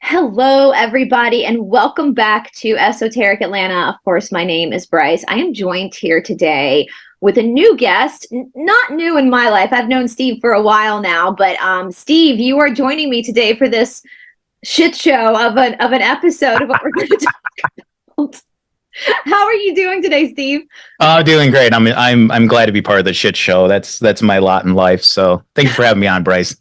Hello, everybody, and welcome back to Esoteric Atlanta. Of course, my name is Bryce. I am joined here today with a new guest, not new in my life. I've known Steve for a while now, but Steve, you are joining me today for this shit show of an episode of what we're going to talk about. How are you doing today, Steve? Oh, doing great. I'm glad to be part of the shit show. That's my lot in life. So thank you for having me on, Bryce.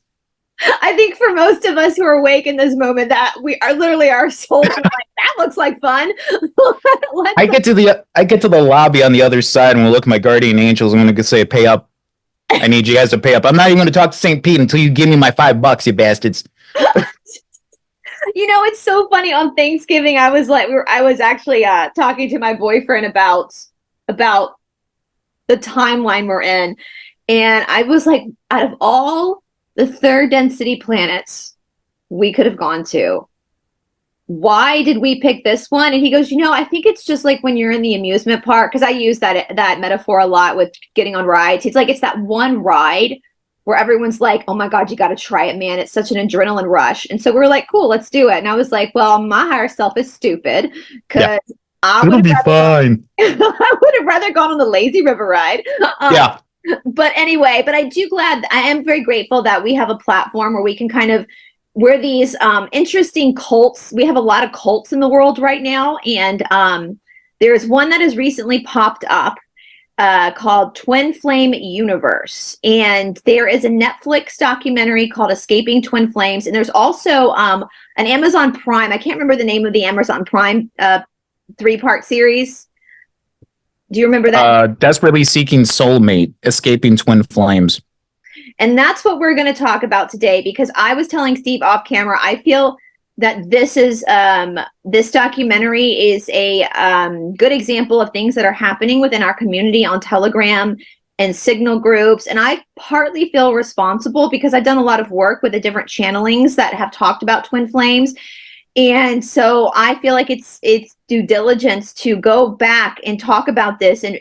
I think for most of us who are awake in this moment, that we are literally our souls are like, that looks like fun. I get to the lobby on the other side and we'll look at my guardian angels. I'm going to say, pay up. I need you guys to pay up. I'm not even going to talk to St. Pete until you give me my $5, you bastards. You know, it's so funny. On Thanksgiving, I was actually talking to my boyfriend about the timeline we're in, and I was like, out of all the third density planets we could have gone to, why did we pick this one? And he goes, I think it's just like when you're in the amusement park, because I use that metaphor a lot with getting on rides. He's like, it's that one ride where everyone's like, oh my God, you got to try it, man. It's such an adrenaline rush. And so we were like, cool, let's do it. And I was like, well, my higher self is stupid because it'll be fine. I would have rather gone on the lazy river ride. Yeah. But anyway, I am very grateful that we have a platform where we can we're these interesting cults. We have a lot of cults in the world right now. And there's one that has recently popped up called Twin Flame Universe. And there is a Netflix documentary called Escaping Twin Flames. And there's also an Amazon Prime. I can't remember the name of the Amazon Prime 3-part series. Do you remember that? Desperately Seeking Soulmate, Escaping Twin Flames. And that's what we're going to talk about today, because I was telling Steve off camera, I feel that this documentary is a good example of things that are happening within our community on Telegram and Signal groups. And I partly feel responsible because I've done a lot of work with the different channelings that have talked about twin flames. And so I feel like it's due diligence to go back and talk about this and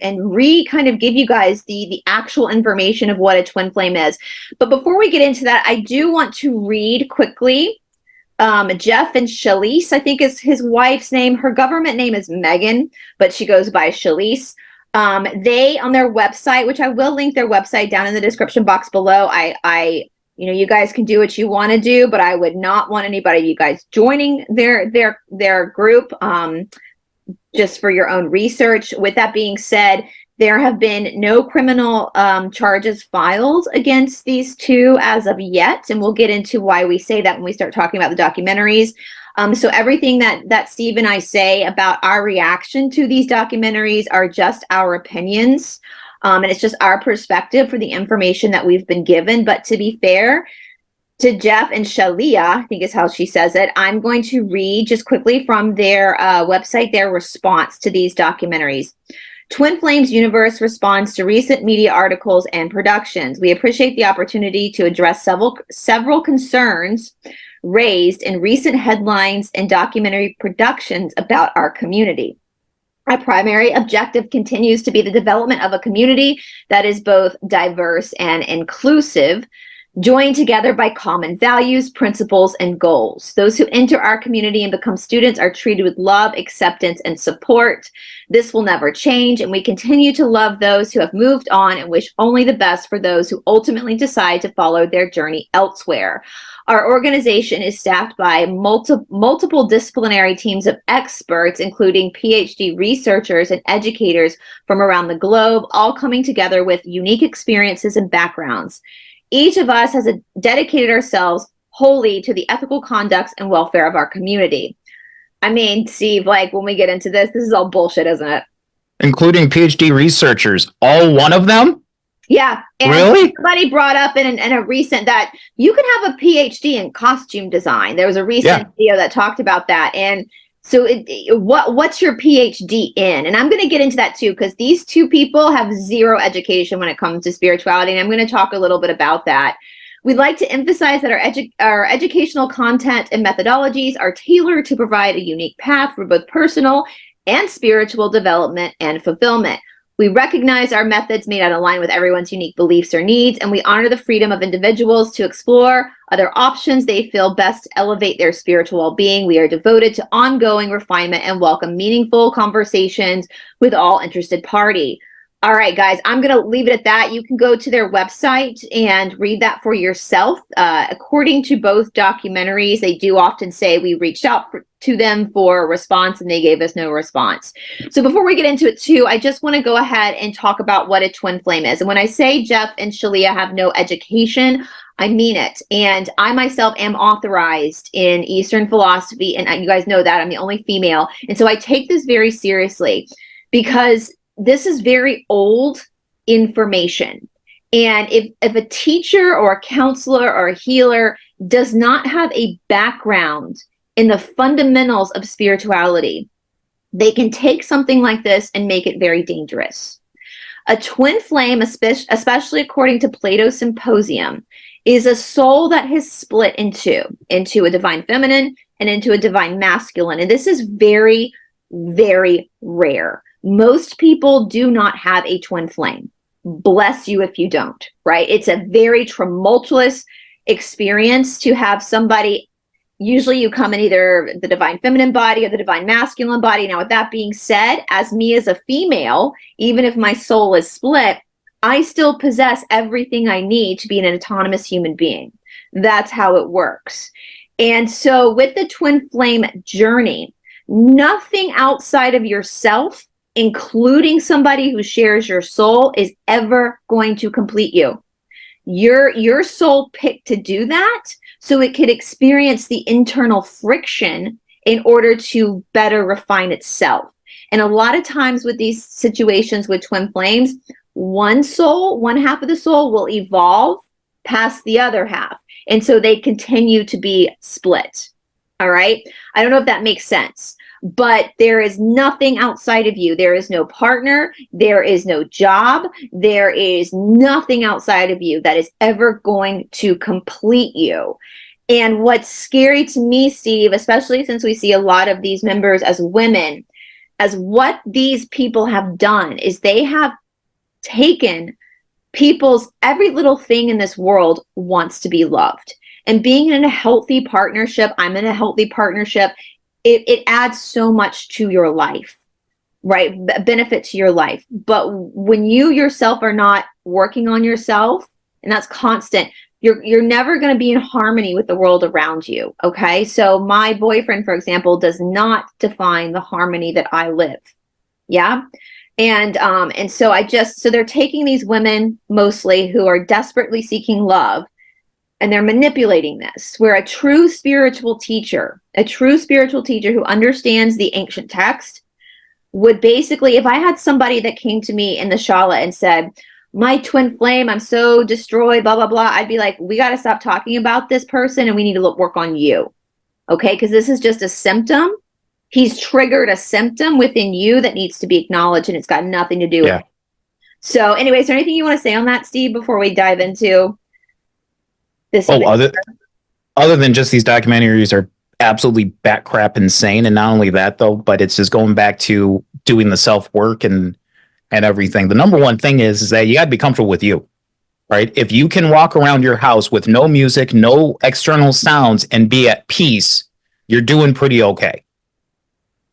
kind of give you guys the actual information of what a twin flame is. But before we get into that, I do want to read quickly Jeff and Shalise, I think is his wife's name. Her government name is Megan, but she goes by Shalise. They, on their website, which I will link their website down in the description box below. You guys can do what you want to do, but I would not want anybody, you guys, joining their group just for your own research. With that being said, there have been no criminal charges filed against these two as of yet, and we'll get into why we say that when we start talking about the documentaries. So everything that Steve and I say about our reaction to these documentaries are just our opinions. And it's just our perspective for the information that we've been given. But to be fair to Jeff and Shalia, I think is how she says it, I'm going to read just quickly from their website, their response to these documentaries. Twin Flames Universe responds to recent media articles and productions. We appreciate the opportunity to address several concerns raised in recent headlines and documentary productions about our community. Our primary objective continues to be the development of a community that is both diverse and inclusive, joined together by common values, principles, and goals. Those who enter our community and become students are treated with love, acceptance, and support. This will never change, and we continue to love those who have moved on and wish only the best for those who ultimately decide to follow their journey elsewhere. Our organization is staffed by multiple disciplinary teams of experts, including PhD researchers and educators from around the globe, all coming together with unique experiences and backgrounds. Each of us has dedicated ourselves wholly to the ethical conduct and welfare of our community. I mean, Steve, like when we get into this is all bullshit, isn't it? Including PhD researchers, all one of them? Yeah. And really? Somebody brought up in a recent that you can have a PhD in costume design. There was a recent video that talked about that. And so what's your PhD in? And I'm going to get into that too, because these two people have zero education when it comes to spirituality. And I'm going to talk a little bit about that. We'd like to emphasize that our educational content and methodologies are tailored to provide a unique path for both personal and spiritual development and fulfillment. We recognize our methods may not align with everyone's unique beliefs or needs, and we honor the freedom of individuals to explore other options they feel best elevate their spiritual well-being. We are devoted to ongoing refinement and welcome meaningful conversations with all interested parties. All right, guys, I'm going to leave it at that. You can go to their website and read that for yourself. According to both documentaries, they do often say we reached out to them for a response and they gave us no response. So before we get into it too, I just want to go ahead and talk about what a twin flame is. And when I say Jeff and Shalia have no education, I mean it. And I myself am authorized in Eastern philosophy, and you guys know that I'm the only female. And so I take this very seriously because this is very old information. And if a teacher or a counselor or a healer does not have a background in the fundamentals of spirituality, they can take something like this and make it very dangerous. A twin flame, especially according to Plato's Symposium, is a soul that has split into a divine feminine and into a divine masculine. And this is very, very rare. Most people do not have a twin flame. Bless you if you don't, right? It's a very tumultuous experience to have somebody. Usually you come in either the divine feminine body or the divine masculine body. Now, with that being said, as me as a female, even if my soul is split, I still possess everything I need to be an autonomous human being. That's how it works. And so with the twin flame journey, nothing outside of yourself, including somebody who shares your soul, is ever going to complete you. Your soul picked to do that so it could experience the internal friction in order to better refine itself. And a lot of times with these situations with twin flames, one half of the soul will evolve past the other half. And so they continue to be split. All right. I don't know if that makes sense. But there is nothing outside of you. There is no partner. There is no job. There is nothing outside of you that is ever going to complete you. And what's scary to me, Steve, especially since we see a lot of these members as women, as what these people have done is they have taken people's every little thing in this world wants to be loved. And being in a healthy partnership, I'm in a healthy partnership, it adds so much to your life, right? Benefit to your life. But when you yourself are not working on yourself, and that's constant, you're never going to be in harmony with the world around you. Okay. So my boyfriend, for example, does not define the harmony that I live. Yeah. And so so they're taking these women mostly who are desperately seeking love, and they're manipulating this, where a true spiritual teacher who understands the ancient text would basically, if I had somebody that came to me in the Shala and said, my twin flame, I'm so destroyed, blah, blah, blah, I'd be like, we got to stop talking about this person and we need to work on you. Okay. Because this is just a symptom. He's triggered a symptom within you that needs to be acknowledged, and it's got nothing to do with it. So anyway, is there anything you want to say on that, Steve, before we dive into this? Other than just these documentaries are absolutely bat crap insane. And not only that, though, but it's just going back to doing the self work and everything. The number one thing is that you got to be comfortable with you, right? If you can walk around your house with no music, no external sounds, and be at peace, you're doing pretty okay.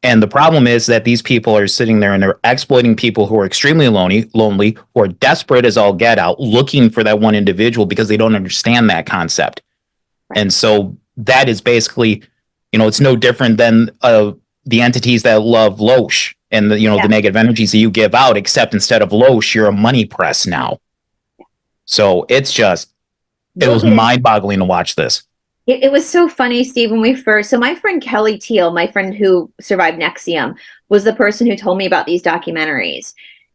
And the problem is that these people are sitting there and they're exploiting people who are extremely lonely, who are desperate as all get out, looking for that one individual because they don't understand that concept. Right. And so that is basically, it's no different than the entities that love Loesch and the negative energies that you give out, except instead of Loesch, you're a money press now. So it was mind-boggling to watch this. It was so funny, Steve, when so my friend Kelly Teal, my friend who survived Nexium, was the person who told me about these documentaries.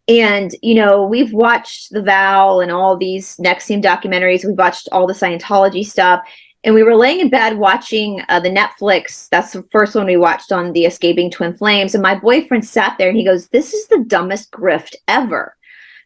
And, we've watched The Vow and all these Nexium documentaries. We've watched all the Scientology stuff. And we were laying in bed watching the Netflix. That's the first one we watched on the Escaping Twin Flames. And my boyfriend sat there and he goes, this is the dumbest grift ever.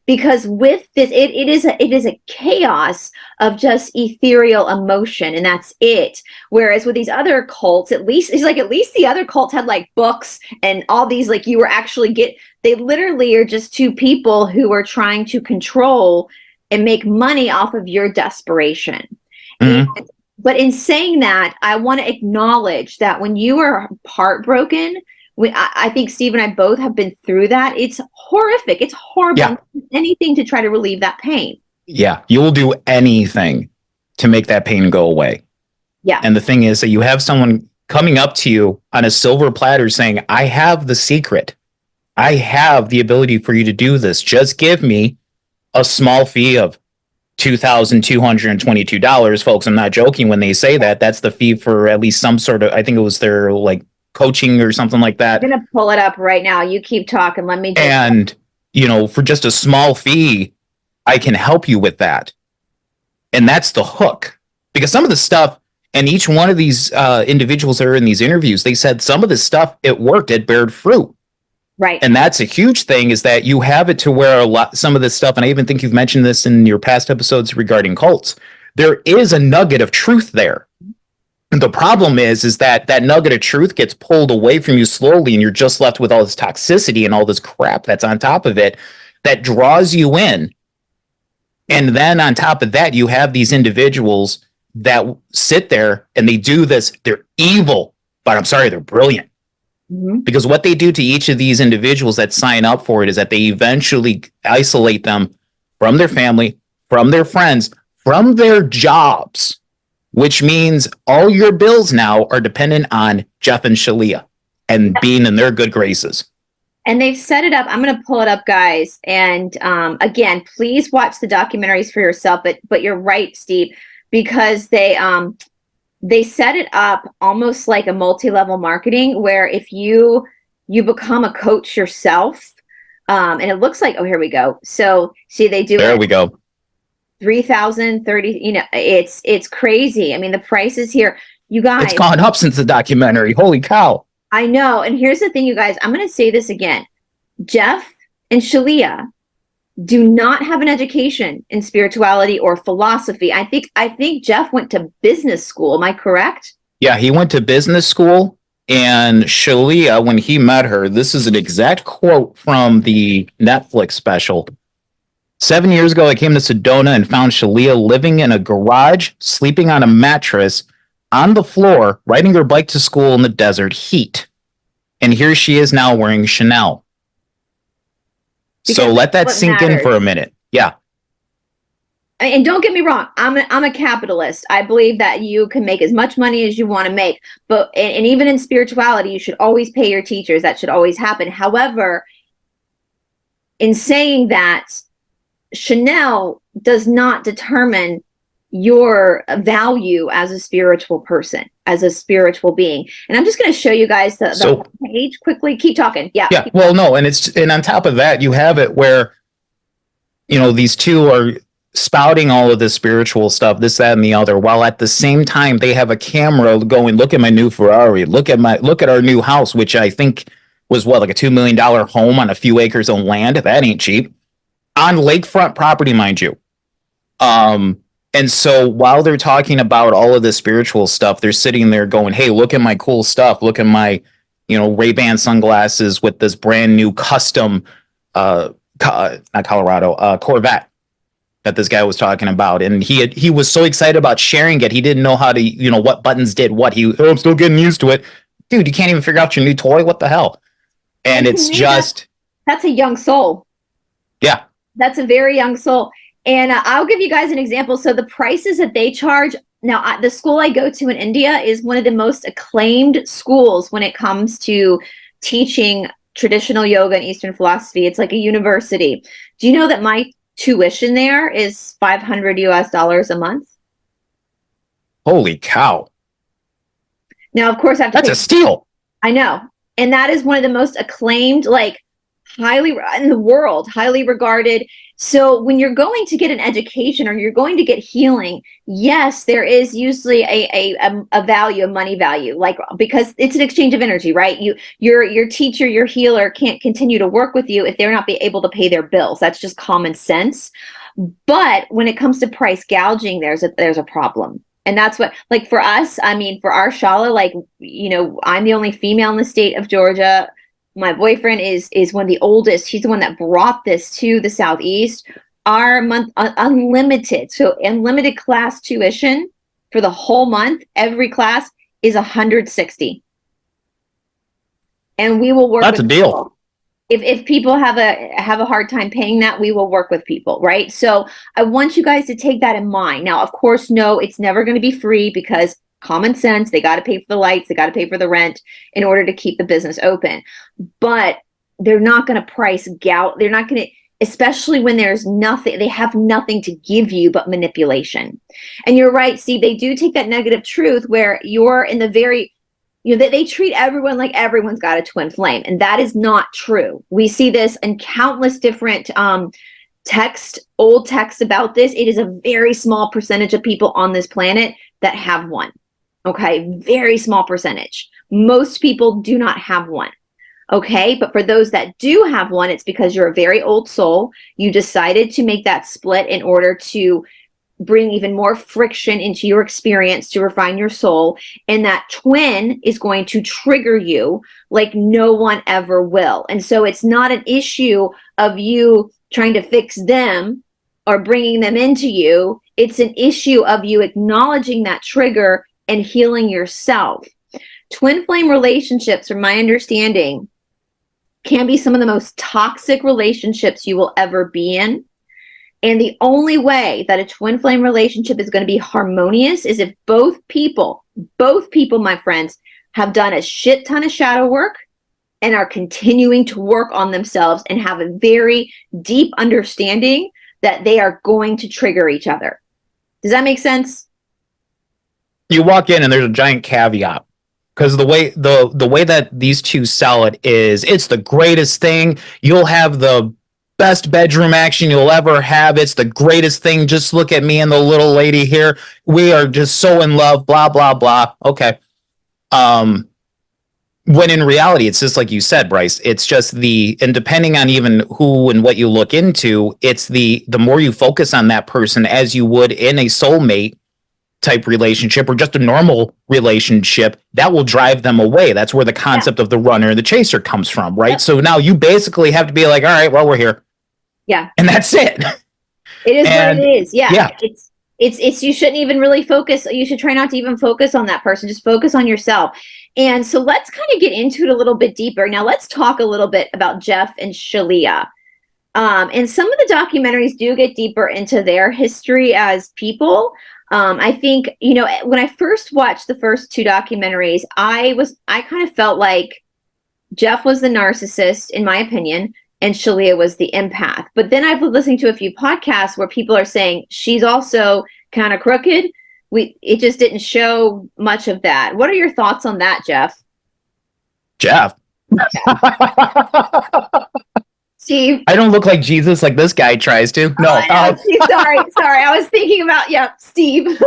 because with this, it is a chaos of just ethereal emotion, and that's it. Whereas with these other cults, at least it's like, at least the other cults had like books and all these, like, you were actually they literally are just two people who are trying to control and make money off of your desperation. Mhm. But in saying that, I want to acknowledge that when you are heartbroken, I think Steve and I both have been through that. It's horrific. It's horrible. Yeah. Anything to try to relieve that pain. Yeah. You will do anything to make that pain go away. Yeah. And the thing is that you have someone coming up to you on a silver platter saying, I have the secret. I have the ability for you to do this. Just give me a small fee of $2,222, folks. I'm not joking when they say that. That's the fee for at least some sort of, I think it was their like coaching or something like that. I'm going to pull it up right now. You keep talking. Let me just. And, you know, for just a small fee, I can help you with that. And that's the hook. Because some of the stuff, and each one of these individuals that are in these interviews, they said some of the stuff, it worked, it bared fruit. Right. And that's a huge thing, is that you have it to where some of this stuff, and I even think you've mentioned this in your past episodes regarding cults, there is a nugget of truth there. And the problem is that that nugget of truth gets pulled away from you slowly, and you're just left with all this toxicity and all this crap that's on top of it that draws you in. And then on top of that, you have these individuals that sit there and they do this. They're evil, but I'm sorry, they're brilliant. Mm-hmm. Because what they do to each of these individuals that sign up for it is that they eventually isolate them from their family, from their friends, from their jobs, which means all your bills now are dependent on Jeff and Shalia and being in their good graces. And they've set it up. I'm going to pull it up, guys. And again, please watch the documentaries for yourself. But you're right, Steve, because they set it up almost like a multi-level marketing, where if you become a coach yourself, and it looks like, oh, here we go. So see, they do. There we go. 3,030. You know, it's crazy. I mean, the prices here, you guys. It's gone up since the documentary. Holy cow. I know. And here's the thing, you guys. I'm going to say this again. Jeff and Shalia do not have an education in spirituality or philosophy. I think Jeff went to business school. Am I correct? Yeah, he went to business school. And Shalia, when he met her, this is an exact quote from the Netflix special. 7 years ago, I came to Sedona and found Shalia living in a garage, sleeping on a mattress, on the floor, riding her bike to school in the desert heat. And here she is now wearing Chanel. Because so let that sink in for a minute. Yeah. And don't get me wrong, I'm a capitalist. I believe that you can make as much money as you want to make. But and even in spirituality, you should always pay your teachers. That should always happen. However, in saying that, Chanel does not determine your value as a spiritual person, as a spiritual being. And I'm just going to show you guys the page quickly. Keep talking. Yeah. Well, no. And on top of that, you have it where, you know, these two are spouting all of this spiritual stuff, this, that, and the other, while at the same time they have a camera going, look at my new Ferrari, look at our new house, which I think was like a $2 million home on a few acres of land. That ain't cheap. On lakefront property, mind you. And so while they're talking about all of this spiritual stuff, they're sitting there going, hey, look at my cool stuff. Look at my, you know, Ray-Ban sunglasses with this brand new custom, not Colorado, Corvette that this guy was talking about. And he was so excited about sharing it. He didn't know how to, you know, what buttons did what. I'm still getting used to it. Dude, you can't even figure out your new toy. What the hell? And it's just. That's a young soul. Yeah. That's a very young soul. And I'll give you guys an example. So the prices that they charge now, the school I go to in India is one of the most acclaimed schools when it comes to teaching traditional yoga and Eastern philosophy. It's like a university. Do you know that my tuition there is $500 a month? Holy cow. Now, of course, I have to That's a steal. I know. And that is one of the most acclaimed, like, highly in the world, highly regarded. So when you're going to get an education or you're going to get healing, yes, there is usually a value, a money value, like, because it's an exchange of energy, right? Your teacher, your healer can't continue to work with you if they're not be able to pay their bills. That's just common sense. But when it comes to price gouging, there's a problem. And that's what, like, for us, I mean, for our Shala, like, I'm the only female in the state of Georgia. My boyfriend is one of the oldest. He's the one that brought this to the Southeast. Our month unlimited, so unlimited class tuition for the whole month, every class is 160. And we will work That's with a deal. people. If people have a hard time paying that, we will work with people, right? So I want you guys to take that in mind. Now, of course, no, it's never going to be free, because common sense, they got to pay for the lights, they got to pay for the rent in order to keep the business open. But they're not going to price gout. They're not going to, especially when there's nothing, they have nothing to give you but manipulation. And you're right, Steve, they do take that negative truth where you're in the very, they treat everyone like everyone's got a twin flame, and that is not true. We see this in countless different old text about this. It is a very small percentage of people on this planet that have one. Okay, very small percentage. Most people do not have one. Okay, but for those that do have one, it's because you're a very old soul. You decided to make that split in order to bring even more friction into your experience to refine your soul. And that twin is going to trigger you like no one ever will. And so it's not an issue of you trying to fix them or bringing them into you. It's an issue of you acknowledging that trigger and healing yourself. Twin flame relationships, from my understanding, can be some of the most toxic relationships you will ever be in. And the only way that a twin flame relationship is going to be harmonious is if both people, my friends, have done a shit ton of shadow work and are continuing to work on themselves and have a very deep understanding that they are going to trigger each other. Does that make sense? You walk in and there's a giant caveat, because the way that these two sell it is, it's the greatest thing. You'll have the best bedroom action you'll ever have. It's the greatest thing. Just look at me and the little lady here. We are just so in love, blah, blah, blah. Okay. When in reality, it's just like you said, Bryce, it's just and depending on even who and what you look into, it's the more you focus on that person as you would in a soulmate type relationship or just a normal relationship, that will drive them away. That's where the concept of the runner and the chaser comes from, right? Yep. So now you basically have to be like, all right, well, we're here. Yeah. And that's it. It is what it is. Yeah. It's you shouldn't even really focus. You should try not to even focus on that person. Just focus on yourself. And so let's kind of get into it a little bit deeper. Now let's talk a little bit about Jeff and Shalia. And some of the documentaries do get deeper into their history as people. I think, when I first watched the first two documentaries, I kind of felt like Jeff was the narcissist, in my opinion, and Shalia was the empath. But then I've been listening to a few podcasts where people are saying she's also kind of crooked. It just didn't show much of that. What are your thoughts on that, Jeff? Steve, I don't look like Jesus like this guy tries to. No. Steve, sorry. I was thinking about Steve.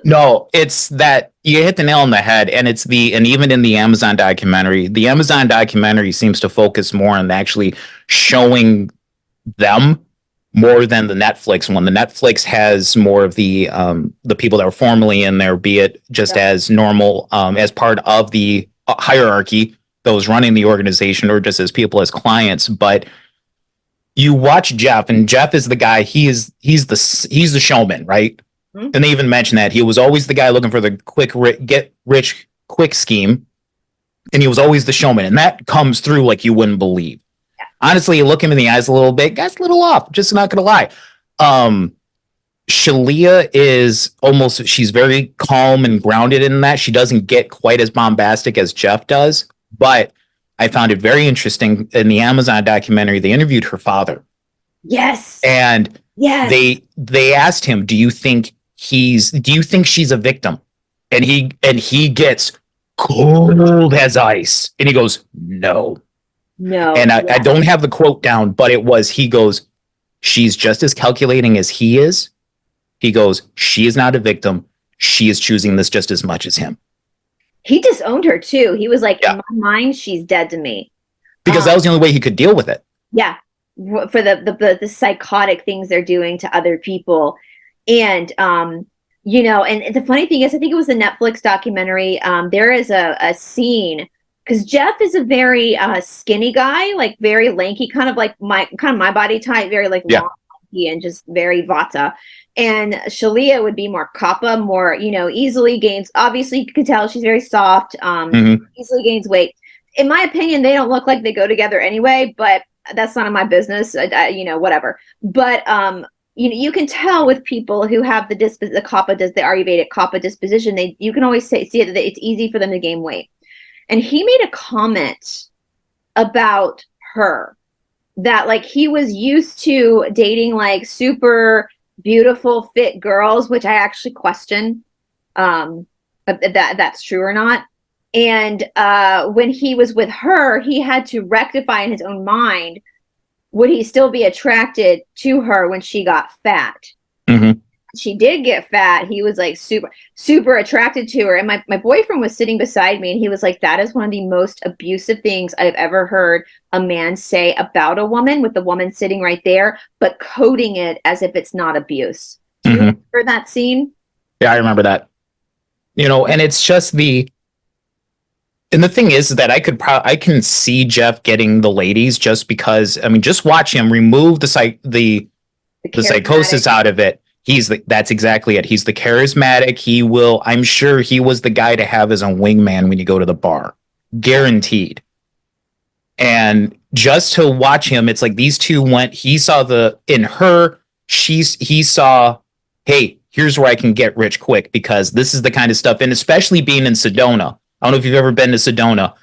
No, it's that you hit the nail on the head, and and even in the Amazon documentary seems to focus more on actually showing them more than the Netflix one. The Netflix has more of the people that were formerly in there, be it just as normal, as part of the hierarchy, those running the organization, or just as people, as clients. But you watch Jeff, and Jeff is the guy. He's the showman, right? Mm-hmm. And they even mentioned that he was always the guy looking for the get rich quick scheme, and he was always the showman, and that comes through like you wouldn't believe. Yeah. Honestly, you look him in the eyes a little bit, guy's a little off. Just not gonna lie. Shalia is she's very calm and grounded in that. She doesn't get quite as bombastic as Jeff does. But I found it very interesting in the Amazon documentary. They interviewed her father. Yes. And they asked him, do you think she's a victim? And he gets cold as ice. And he goes, no. No. And I Yeah. don't have the quote down, but he goes, she's just as calculating as he is. He goes, she is not a victim. She is choosing this just as much as him. He disowned her too. He was like, Yeah. in my mind, she's dead to me. Because that was the only way he could deal with it. Yeah. For the psychotic things they're doing to other people. And, you know, and the funny thing is, I think it was a Netflix documentary. There is a scene, because Jeff is a very skinny guy, like very lanky, kind of my body type, very like long and just very vata. And Shalia would be more kappa, more, you know, easily gains. Obviously, you can tell she's very soft, easily gains weight. In my opinion, they don't look like they go together anyway, but that's none of my business. You know, whatever. But you can tell with people who have the Ayurvedic kappa disposition, you can always see it, that it's easy for them to gain weight. And he made a comment about her that like he was used to dating like super beautiful fit girls, which I actually question if that's true or not. And when he was with her, he had to rectify in his own mind, would he still be attracted to her when she got fat? Mm-hmm. She did get fat. He was like super attracted to her. And my boyfriend was sitting beside me and he was like, that is one of the most abusive things I've ever heard a man say about a woman, with the woman sitting right there, but coding it as if it's not abuse. Do you remember that scene? Yeah, I remember that. You know, and it's just and the thing is that I can see Jeff getting the ladies just because, I mean, just watch him remove the psychosis out of it. That's exactly it. He's the charismatic. I'm sure he was the guy to have as a wingman when you go to the bar. Guaranteed. And just to watch him, it's like these two he saw he saw, hey, here's where I can get rich quick, because this is the kind of stuff, and especially being in Sedona. I don't know if you've ever been to Sedona.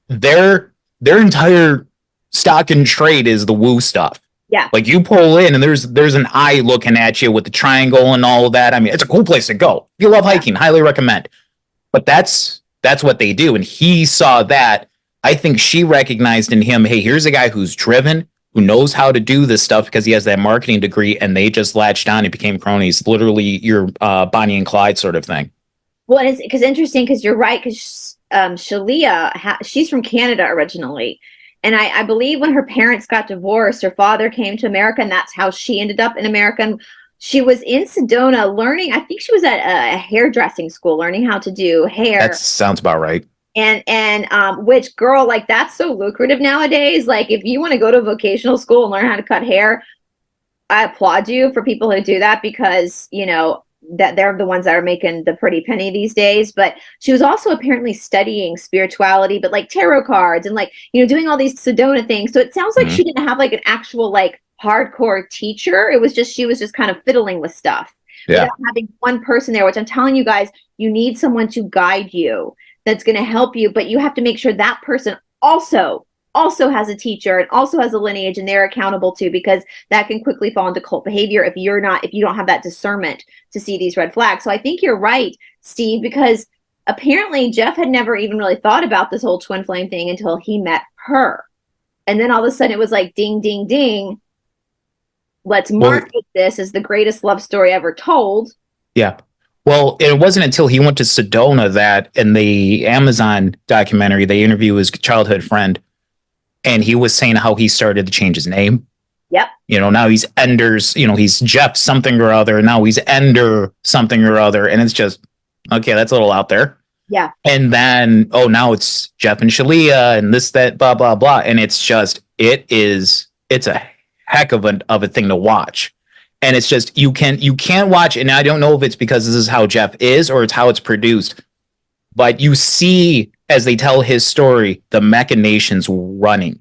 Their entire stock and trade is the woo stuff. Yeah. Like you pull in and there's an eye looking at you with the triangle and all of that. I mean, it's a cool place to go. If you love hiking, highly recommend. But that's what they do. And he saw that. I think she recognized in him, hey, here's a guy who's driven, who knows how to do this stuff because he has that marketing degree, and they just latched on and became cronies. Literally your Bonnie and Clyde sort of thing. Well, it's interesting because you're right, because Shalia, she's from Canada originally. And I believe when her parents got divorced, her father came to America, and that's how she ended up in America. And she was in Sedona learning, I think she was at a hairdressing school, learning how to do hair. That sounds about right. And which, girl, like that's so lucrative nowadays. Like if you want to go to a vocational school and learn how to cut hair, I applaud you for people who do that, because, you know, that they're the ones that are making the pretty penny these days. But she was also apparently studying spirituality, but like tarot cards and like, you know, doing all these Sedona things. So it sounds like she didn't have like an actual like hardcore teacher. It was just, she was just kind of fiddling with stuff without having one person there, which I'm telling you guys, you need someone to guide you that's going to help you, but you have to make sure that person also has a teacher and also has a lineage, and they're accountable to, because that can quickly fall into cult behavior if you don't have that discernment to see these red flags. So I think you're right, Steve, because apparently Jeff had never even really thought about this whole twin flame thing until he met her. And then all of a sudden it was like, ding, ding, ding. Let's market this as the greatest love story ever told. Yeah. Well, it wasn't until he went to Sedona that in the Amazon documentary, they interview his childhood friend. And he was saying how he started to change his name. Yep. You know, now he's Ender's, you know, he's Jeff something or other. And now he's Ender something or other. And it's just, okay, that's a little out there. Yeah. And then, now it's Jeff and Shalia and this, that, blah, blah, blah. And it's just, it's a heck of a thing to watch. And it's just, you can't watch. And I don't know if it's because this is how Jeff is or it's how it's produced, but you see, as they tell his story, the machinations running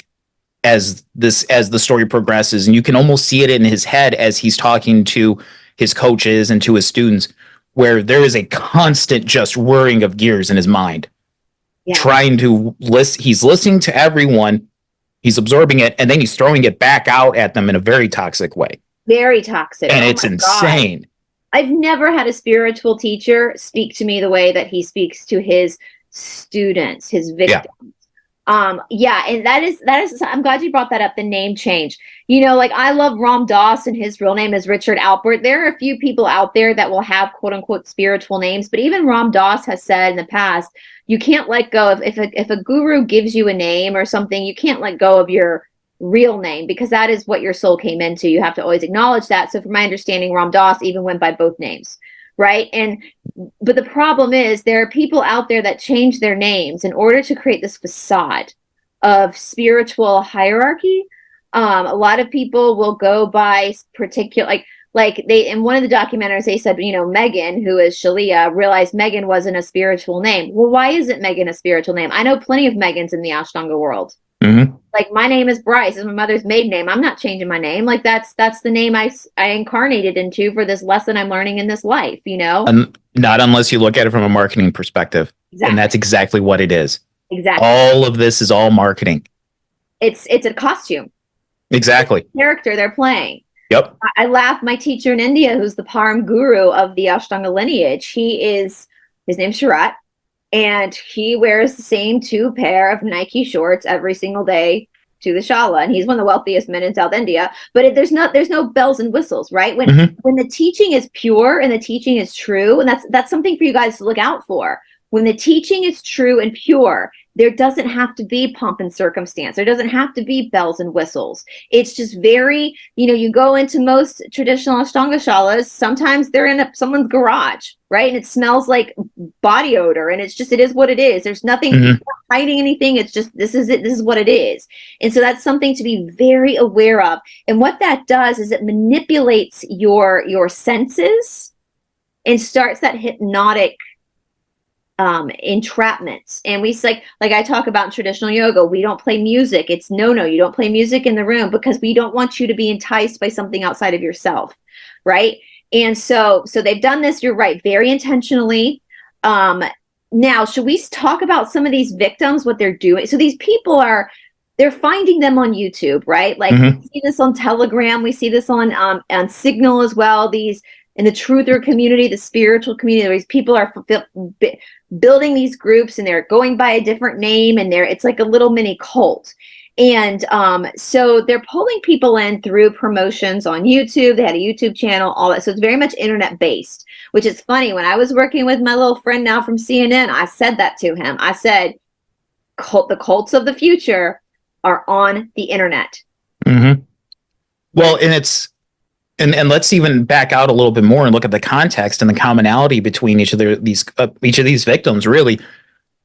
as the story progresses. And you can almost see it in his head as he's talking to his coaches and to his students, where there is a constant just whirring of gears in his mind, trying to he's listening to everyone, he's absorbing it, and then he's throwing it back out at them in a very toxic way. Very toxic. And it's insane. God. I've never had a spiritual teacher speak to me the way that he speaks to his students, his victims. Yeah, and that is I'm glad you brought that up, the name change. You know, like I love Ram Dass and his real name is Richard Alpert. There are a few people out there that will have quote unquote spiritual names, but even Ram Dass has said in the past, you can't let go of if a guru gives you a name or something, you can't let go of your real name because that is what your soul came into. You have to always acknowledge that. So from my understanding, Ram Dass even went by both names, right? And but the problem is there are people out there that change their names in order to create this facade of spiritual hierarchy. A lot of people will go by particular like they in one of the documentaries they said, you know, Megan, who is Shalia, realized Megan wasn't a spiritual name. Well, why isn't Megan a spiritual name? I know plenty of Megans in the Ashtanga world. Mm-hmm. Like my name is Bryce, is my mother's maiden name. I'm not changing my name. Like that's the name I incarnated into for this lesson I'm learning in this life, you know? And not unless you look at it from a marketing perspective. Exactly. And that's exactly what it is. Exactly. All of this is all marketing. It's a costume. Exactly. It's a character they're playing. Yep. I laugh. My teacher in India, who's the Param guru of the Ashtanga lineage, his name's Sharat, and he wears the same 2 pair of Nike shorts every single day to the shala, and he's one of the wealthiest men in South India. But there's no bells and whistles, right? When the teaching is pure and the teaching is true, and that's something for you guys to look out for. When the teaching is true and pure, there doesn't have to be pomp and circumstance. There doesn't have to be bells and whistles. It's just very, you know, you go into most traditional Ashtanga shalas, sometimes they're in someone's garage, right? And it smells like body odor, and it is what it is. There's nothing hiding anything. It's just, this is it. This is what it is. And so that's something to be very aware of. And what that does is it manipulates your senses and starts that hypnotic entrapments. And we like I talk about in traditional yoga, we don't play music. It's no, you don't play music in the room because we don't want you to be enticed by something outside of yourself, right? And so they've done this, you're right, very intentionally. Now, should we talk about some of these victims, what they're doing? So these people they're finding them on YouTube, right? Like we see this on Telegram, we see this on Signal as well. These in the truther community, the spiritual community, these people are building these groups and they're going by a different name, and it's like a little mini cult. And so they're pulling people in through promotions on YouTube. They had a YouTube channel, all that. So it's very much internet based, which is funny. When I was working with my little friend now from CNN, I said that to him. I said, the cults of the future are on the internet. Well, and let's even back out a little bit more and look at the context and the commonality between each of these victims. Really,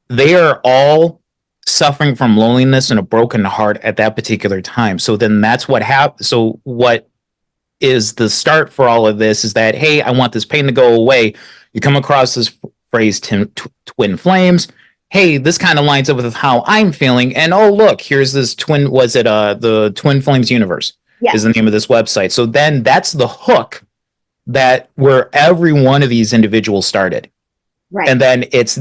they are all suffering from loneliness and a broken heart at that particular time. So then that's what happened. So what is the start for all of this is that, hey, I want this pain to go away. You come across this phrase, twin flames. Hey, this kind of lines up with how I'm feeling. And oh, look, here's this the Twin Flames Universe. Yes. Is the name of this website. So then that's the hook where every one of these individuals started. Right. And then as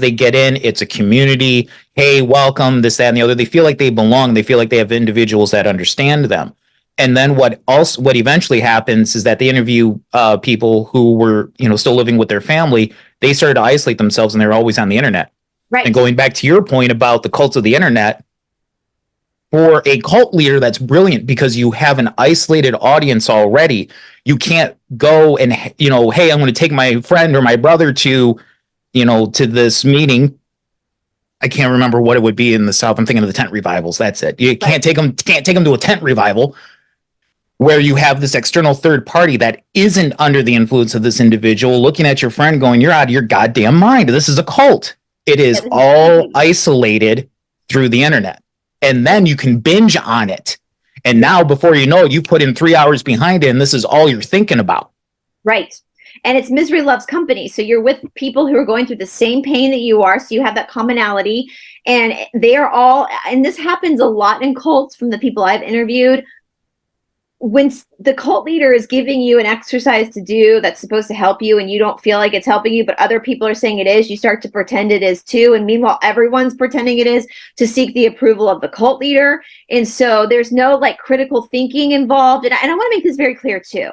they get in, it's a community. Hey, welcome, this, that, and the other. They feel like they belong. They feel like they have individuals that understand them. And then what eventually happens is that they interview people who were, still living with their family. They started to isolate themselves and they're always on the internet. Right. And going back to your point about the cults of the internet, for a cult leader, that's brilliant because you have an isolated audience already. You can't go and, hey, I'm going to take my friend or my brother to this meeting. I can't remember what it would be in the South. I'm thinking of the tent revivals. That's it. You can't take them to a tent revival where you have this external third party that isn't under the influence of this individual looking at your friend going, you're out of your goddamn mind. This is a cult. It is all isolated through the internet. And then you can binge on it. And now, before you know it, you put in 3 hours behind it, and this is all you're thinking about. Right. And it's misery loves company. So you're with people who are going through the same pain that you are. So you have that commonality. And they are all, and this happens a lot in cults from the people I've interviewed. When the cult leader is giving you an exercise to do that's supposed to help you and you don't feel like it's helping you, but other people are saying it is, you start to pretend it is too. And meanwhile, everyone's pretending it is to seek the approval of the cult leader. And so there's no critical thinking involved. And I want to make this very clear too.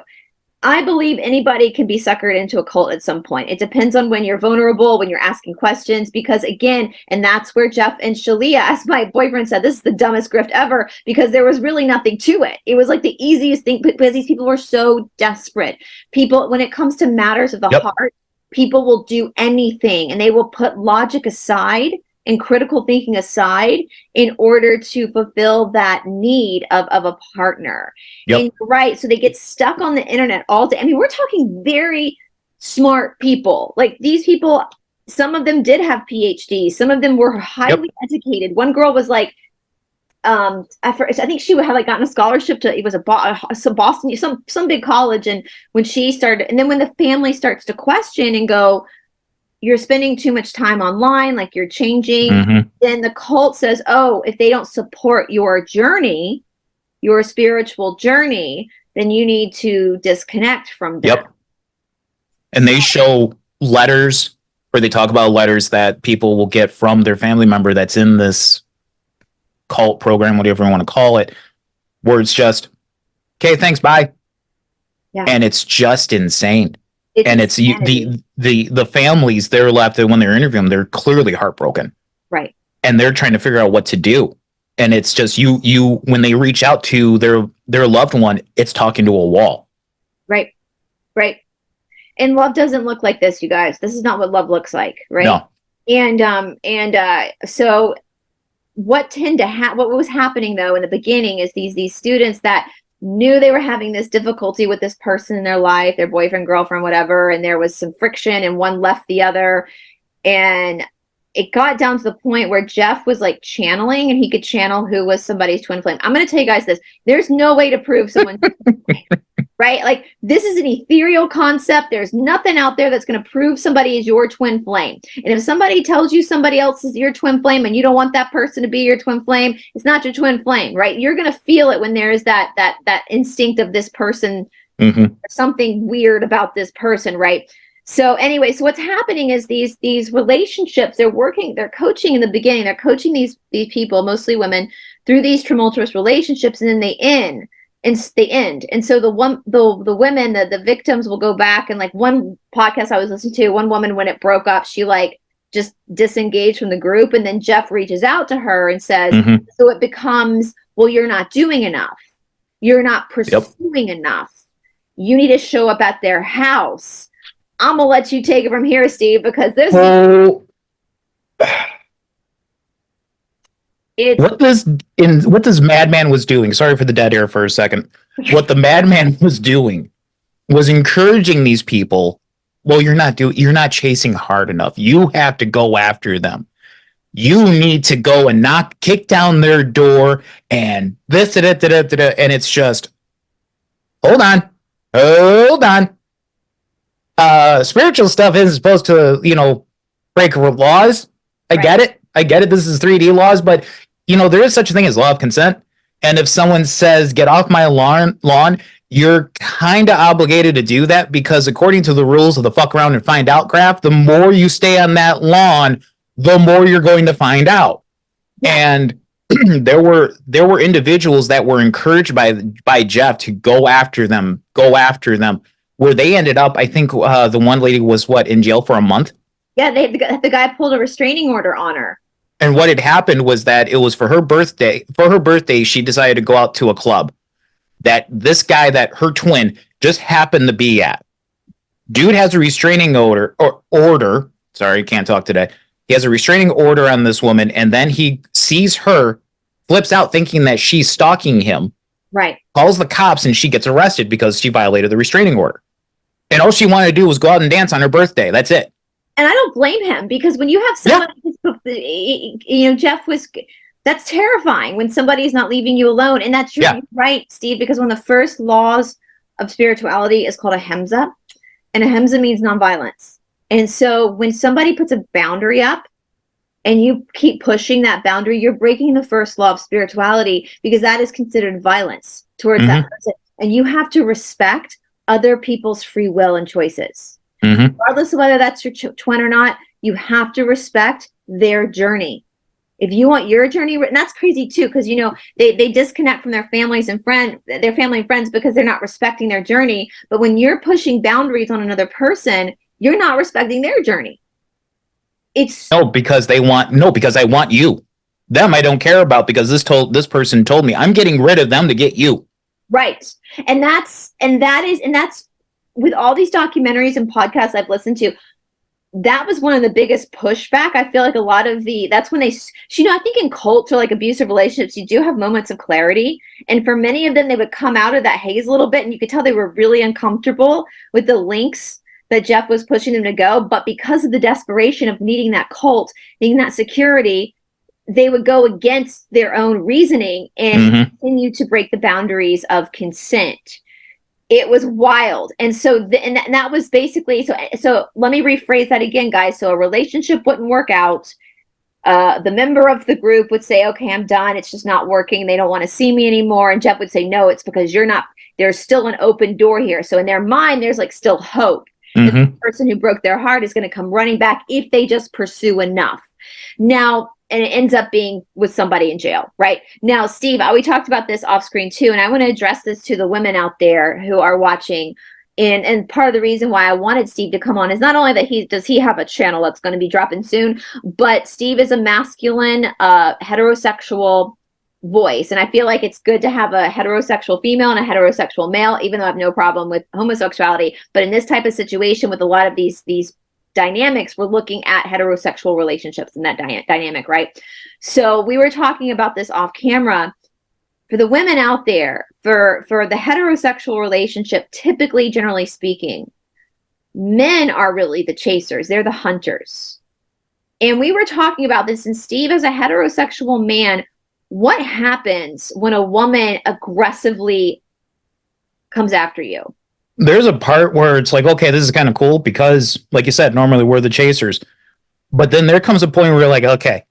I believe anybody can be suckered into a cult at some point. It depends on when you're vulnerable, when you're asking questions, because again, and that's where Jeff and Shalia, as my boyfriend said, this is the dumbest grift ever, because there was really nothing to it. It was like the easiest thing because these people were so desperate. People, when it comes to matters of the heart, people will do anything, and they will put logic aside and critical thinking aside in order to fulfill that need of a partner. And you're right. So they get stuck on the internet all day. I mean, we're talking very smart people. Like these people, some of them did have PhDs. Some of them were highly educated. One girl was like, I think she had like gotten a scholarship to, it was Boston, some big college. And when she started, and then when the family starts to question and go, you're spending too much time online, like you're changing, then the cult says, oh, if they don't support your journey, your spiritual journey, then you need to disconnect from them. And they show letters, or they talk about letters that people will get from their family member that's in this cult program, whatever you want to call it, where it's just, okay, thanks, bye. And it's just insane. And it's the families, they're left, when they're interviewing them, they're clearly heartbroken. Right. And they're trying to figure out what to do. And it's just you when they reach out to their loved one, it's talking to a wall. Right. Right. And love doesn't look like this, you guys. This is not what love looks like, right? No. And so what was happening though in the beginning is these students that knew they were having this difficulty with this person in their life, their boyfriend, girlfriend, whatever, and there was some friction and one left the other. And it got down to the point where Jeff was like channeling, and he could channel who was somebody's twin flame. I'm going to tell you guys this. There's no way to prove someone's twin flame, right? Like this is an ethereal concept. There's nothing out there that's going to prove somebody is your twin flame. And if somebody tells you somebody else is your twin flame and you don't want that person to be your twin flame, it's not your twin flame, right? You're going to feel it when there is that instinct of this person, something weird about this person, right? So anyway, so what's happening is these relationships, they're coaching in the beginning, they're coaching these people, mostly women, through these tumultuous relationships, and then they end. And so the women, the victims will go back, and like one podcast I was listening to, one woman, when it broke up, she like just disengaged from the group, and then Jeff reaches out to her and says, so it becomes, well, you're not doing enough. You're not pursuing enough. You need to show up at their house. I'm gonna let you take it from here, Steve, because this what this madman was doing. Sorry for the dead air for a second. What the madman was doing was encouraging these people. Well, you're not chasing hard enough. You have to go after them. You need to go and kick down their door and this, and it's just, hold on. Spiritual stuff isn't supposed to, break laws. I get it. This is 3D laws, but there is such a thing as law of consent. And if someone says, get off my lawn, you're kind of obligated to do that, because according to the rules of the fuck around and find out crap, the more you stay on that lawn, the more you're going to find out. And there were individuals that were encouraged by Jeff to go after them, where they ended up, I think the one lady was in jail for a month. Yeah, the guy pulled a restraining order on her. And what had happened was that it was for her birthday. For her birthday, she decided to go out to a club that this guy, that her twin, just happened to be at. Dude has a restraining order. Sorry, can't talk today. He has a restraining order on this woman, and then he sees her, flips out thinking that she's stalking him. Right. Calls the cops, and she gets arrested because she violated the restraining order. And all she wanted to do was go out and dance on her birthday. That's it. And I don't blame him, because when you have someone, Jeff was, that's terrifying when somebody's not leaving you alone. And that's right, Steve, because one of the first laws of spirituality is called ahimsa, and ahimsa means nonviolence. And so when somebody puts a boundary up and you keep pushing that boundary, you're breaking the first law of spirituality, because that is considered violence towards that person. And you have to respect other people's free will and choices. Regardless of whether that's your twin or not, you have to respect their journey. If you want your journey written, that's crazy too, because you know they disconnect from their families and their family and friends because they're not respecting their journey. But when you're pushing boundaries on another person, you're not respecting their journey. It's because I want you. Them I don't care about, because this person told me I'm getting rid of them to get you. right. That's with all these documentaries and podcasts I've listened to, that was one of the biggest pushback. I feel like a lot of that's when I think in cults or like abusive relationships, you do have moments of clarity. And for many of them, they would come out of that haze a little bit, and you could tell they were really uncomfortable with the links that Jeff was pushing them to go. But because of the desperation of needing that cult, needing that security, they would go against their own reasoning and continue to break the boundaries of consent. It was wild. And so and that was basically, so let me rephrase that again, guys. So a relationship wouldn't work out. The member of the group would say, okay, I'm done. It's just not working. They don't want to see me anymore. And Jeff would say, no, it's because you're not, there's still an open door here. So in their mind, there's like still hope. The person who broke their heart is going to come running back if they just pursue enough. Now, and it ends up being with somebody in jail, right? Now, Steve, we talked about this off screen too, and I want to address this to the women out there who are watching. And part of the reason why I wanted Steve to come on is not only that he have a channel that's going to be dropping soon, but Steve is a masculine, heterosexual voice. And I feel like it's good to have a heterosexual female and a heterosexual male, even though I have no problem with homosexuality. But in this type of situation with a lot of these dynamics, we're looking at heterosexual relationships in that dynamic, right? So we were talking about this off camera. For the women out there, for the heterosexual relationship, typically, generally speaking, men are really the chasers. They're the hunters. And we were talking about this, and Steve, as a heterosexual man, what happens when a woman aggressively comes after you? There's a part where it's like, okay, this is kind of cool because, like you said, normally we're the chasers. But then there comes a point where you're like, okay,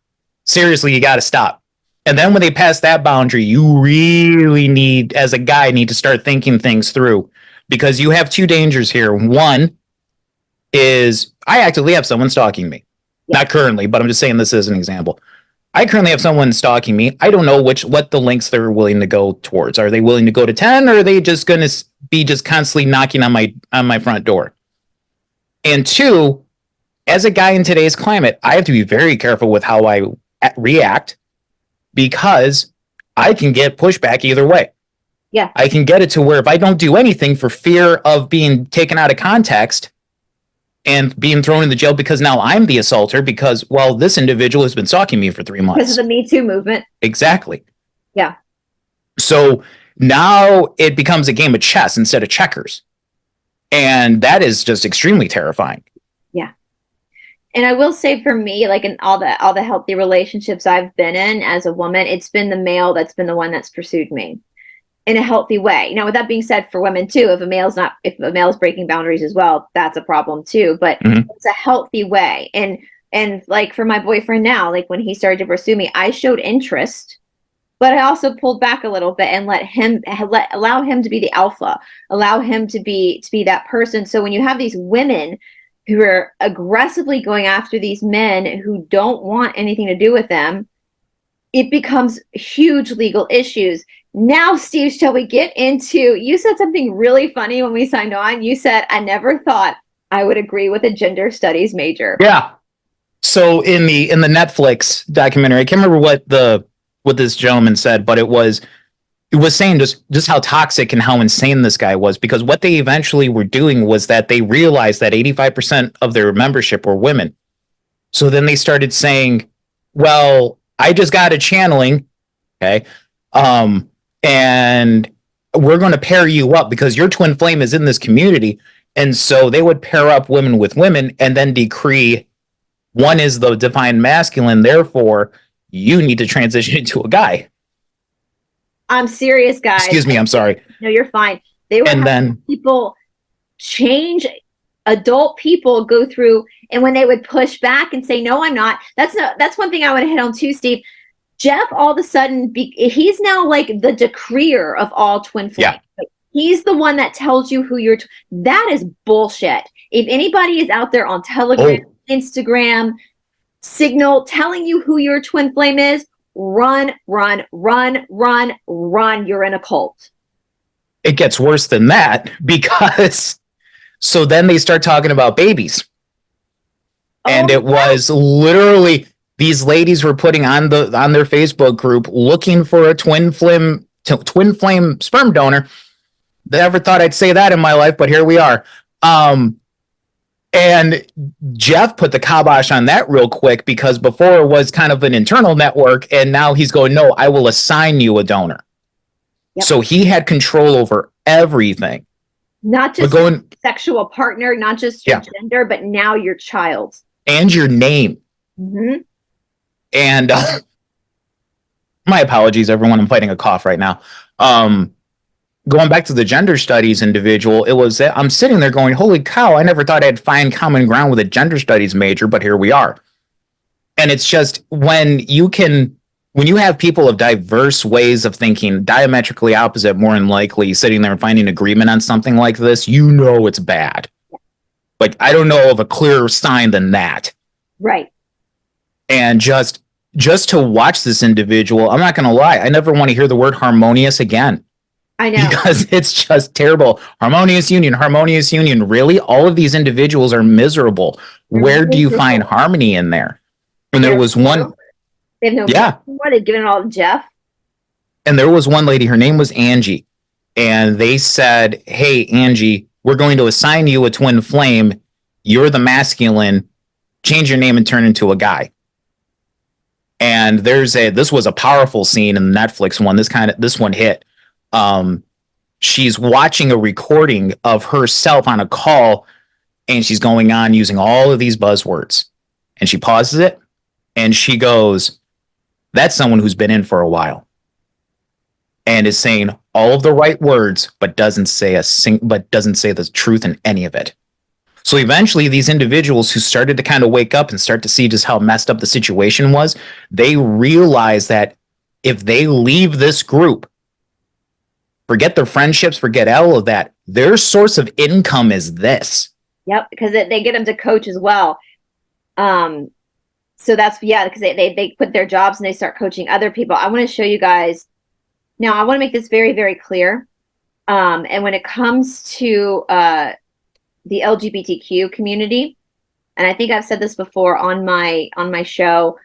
seriously, you got to stop. And then when they pass that boundary, you really need, as a guy, need to start thinking things through, because you have two dangers here. One is I actively have someone stalking me. Yeah. Not currently, but I'm just saying this as an example. I currently have someone stalking me. I don't know what the lengths they're willing to go towards. Are they willing to go to 10, or are they just going to be just constantly knocking on my front door? And two, as a guy in today's climate, I have to be very careful with how I react, because I can get pushback either way. Yeah. I can get it to where if I don't do anything for fear of being taken out of context and being thrown in the jail because now I'm the assaulter, because, well, this individual has been stalking me for 3 months. Because of the Me Too movement. Exactly. Yeah. So now it becomes a game of chess instead of checkers. And that is just extremely terrifying. Yeah. And I will say, for me, like in all the healthy relationships I've been in as a woman, it's been the male that's been the one that's pursued me in a healthy way. Now, with that being said, for women too, if a male's breaking boundaries as well, that's a problem too. But it's a healthy way. And like for my boyfriend now, like when he started to pursue me, I showed interest, but I also pulled back a little bit and allow him to be the alpha, allow him to be that person. So when you have these women who are aggressively going after these men who don't want anything to do with them, it becomes huge legal issues. Now, Steve, shall we get into, you said something really funny when we signed on. You said, I never thought I would agree with a gender studies major. Yeah. So in the Netflix documentary, I can't remember what this gentleman said, but it was saying just how toxic and how insane this guy was, because what they eventually were doing was that they realized that 85% of their membership were women. So then they started saying, well, I just got a channeling. Okay. And we're going to pair you up because your twin flame is in this community. And so they would pair up women with women and then decree one is the divine masculine. Therefore, you need to transition into a guy. I'm serious, guys. Excuse me. I'm sorry. No, you're fine. They were having people change, adult people go through, and when they would push back and say, no, I'm not. That's one thing I want to hit on too, Steve. Jeff, all of a sudden, he's now like the decreer of all twin flame. Yeah. Like, he's the one that tells you who you're. That is bullshit. If anybody is out there on Telegram, Instagram, signal telling you who your twin flame is, run, run, run, run, run. You're in a cult. It gets worse than that because so then they start talking about babies. And it was literally these ladies were putting on their Facebook group looking for a twin flame sperm donor. Never thought I'd say that in my life, but here we are. And Jeff put the kibosh on that real quick because before it was kind of an internal network, and now he's going, no, I will assign you a donor. Yep. So he had control over everything. Not just your sexual partner, not just your gender, but now your child. And your name. Mm-hmm. And my apologies, everyone. I'm fighting a cough right now. Going back to the gender studies individual, it was that I'm sitting there going, holy cow, I never thought I'd find common ground with a gender studies major, but here we are. And it's just when you have people of diverse ways of thinking, diametrically opposite, more than likely sitting there and finding agreement on something like this, you know it's bad. Like, I don't know of a clearer sign than that. Right. And just to watch this individual, I'm not going to lie, I never want to hear the word harmonious again. I know. Because it's just terrible. Harmonious union. Really? All of these individuals are miserable. Where do you find harmony in there? And there was one. They have no what they've given it all to Jeff. And there was one lady, her name was Angie. And they said, hey, Angie, we're going to assign you a twin flame. You're the masculine. Change your name and turn into a guy. And this was a powerful scene in the Netflix one. This one hit. She's watching a recording of herself on a call, and she's going on using all of these buzzwords. And she pauses it, and she goes, that's someone who's been in for a while and is saying all of the right words, but doesn't say the truth in any of it. So eventually these individuals who started to kind of wake up and start to see just how messed up the situation was, they realize that if they leave this group, forget their friendships, forget all of that, their source of income is this. Yep, because they get them to coach as well. So that's, because they quit their jobs and they start coaching other people. I want to show you guys. Now, I want to make this very, very clear. And when it comes to the LGBTQ community, and I think I've said this before on my show,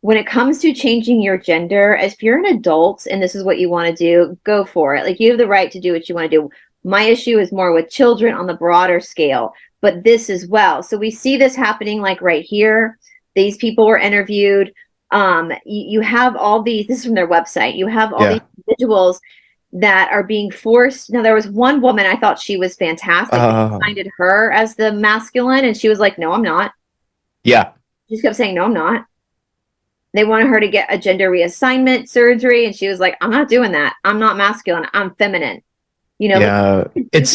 when it comes to changing your gender, if you're an adult and this is what you want to do, go for it. Like, you have the right to do what you want to do. My issue is more with children on the broader scale, but this as well. So we see this happening like right here. These people were interviewed. You have all these, this is from their website. You have all these individuals that are being forced. Now, there was one woman, I thought she was fantastic. They assigned her as the masculine, and she was like, no, I'm not. Yeah. She just kept saying, no, I'm not. They wanted her to get a gender reassignment surgery, and she was like, I'm not doing that. I'm not masculine. I'm feminine. You know? Yeah. It's,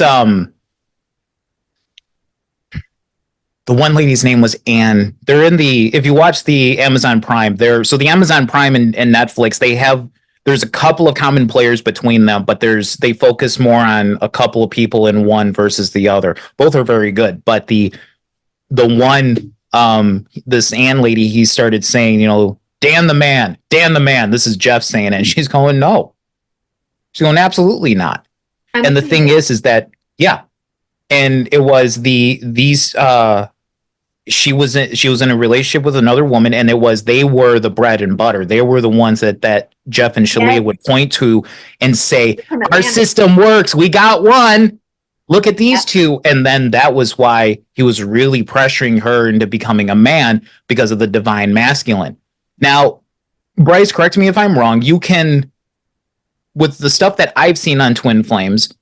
the one lady's name was Anne. They're in if you watch the Amazon Prime, so the Amazon Prime and Netflix, there's a couple of common players between them, but they focus more on a couple of people in one versus the other. Both are very good, but the one, this Anne lady, he started saying, Dan the man. This is Jeff saying it. And she's going, no. She's going, absolutely not. And the thing is that, and it was she was in a relationship with another woman, and they were the bread and butter. They were the ones that Jeff and Shalia would point to and say, our system works. We got one. Look at these two. And then that was why he was really pressuring her into becoming a man, because of the divine masculine. Now, Bryce, correct me if I'm wrong. You can, with the stuff that I've seen on Twin Flames,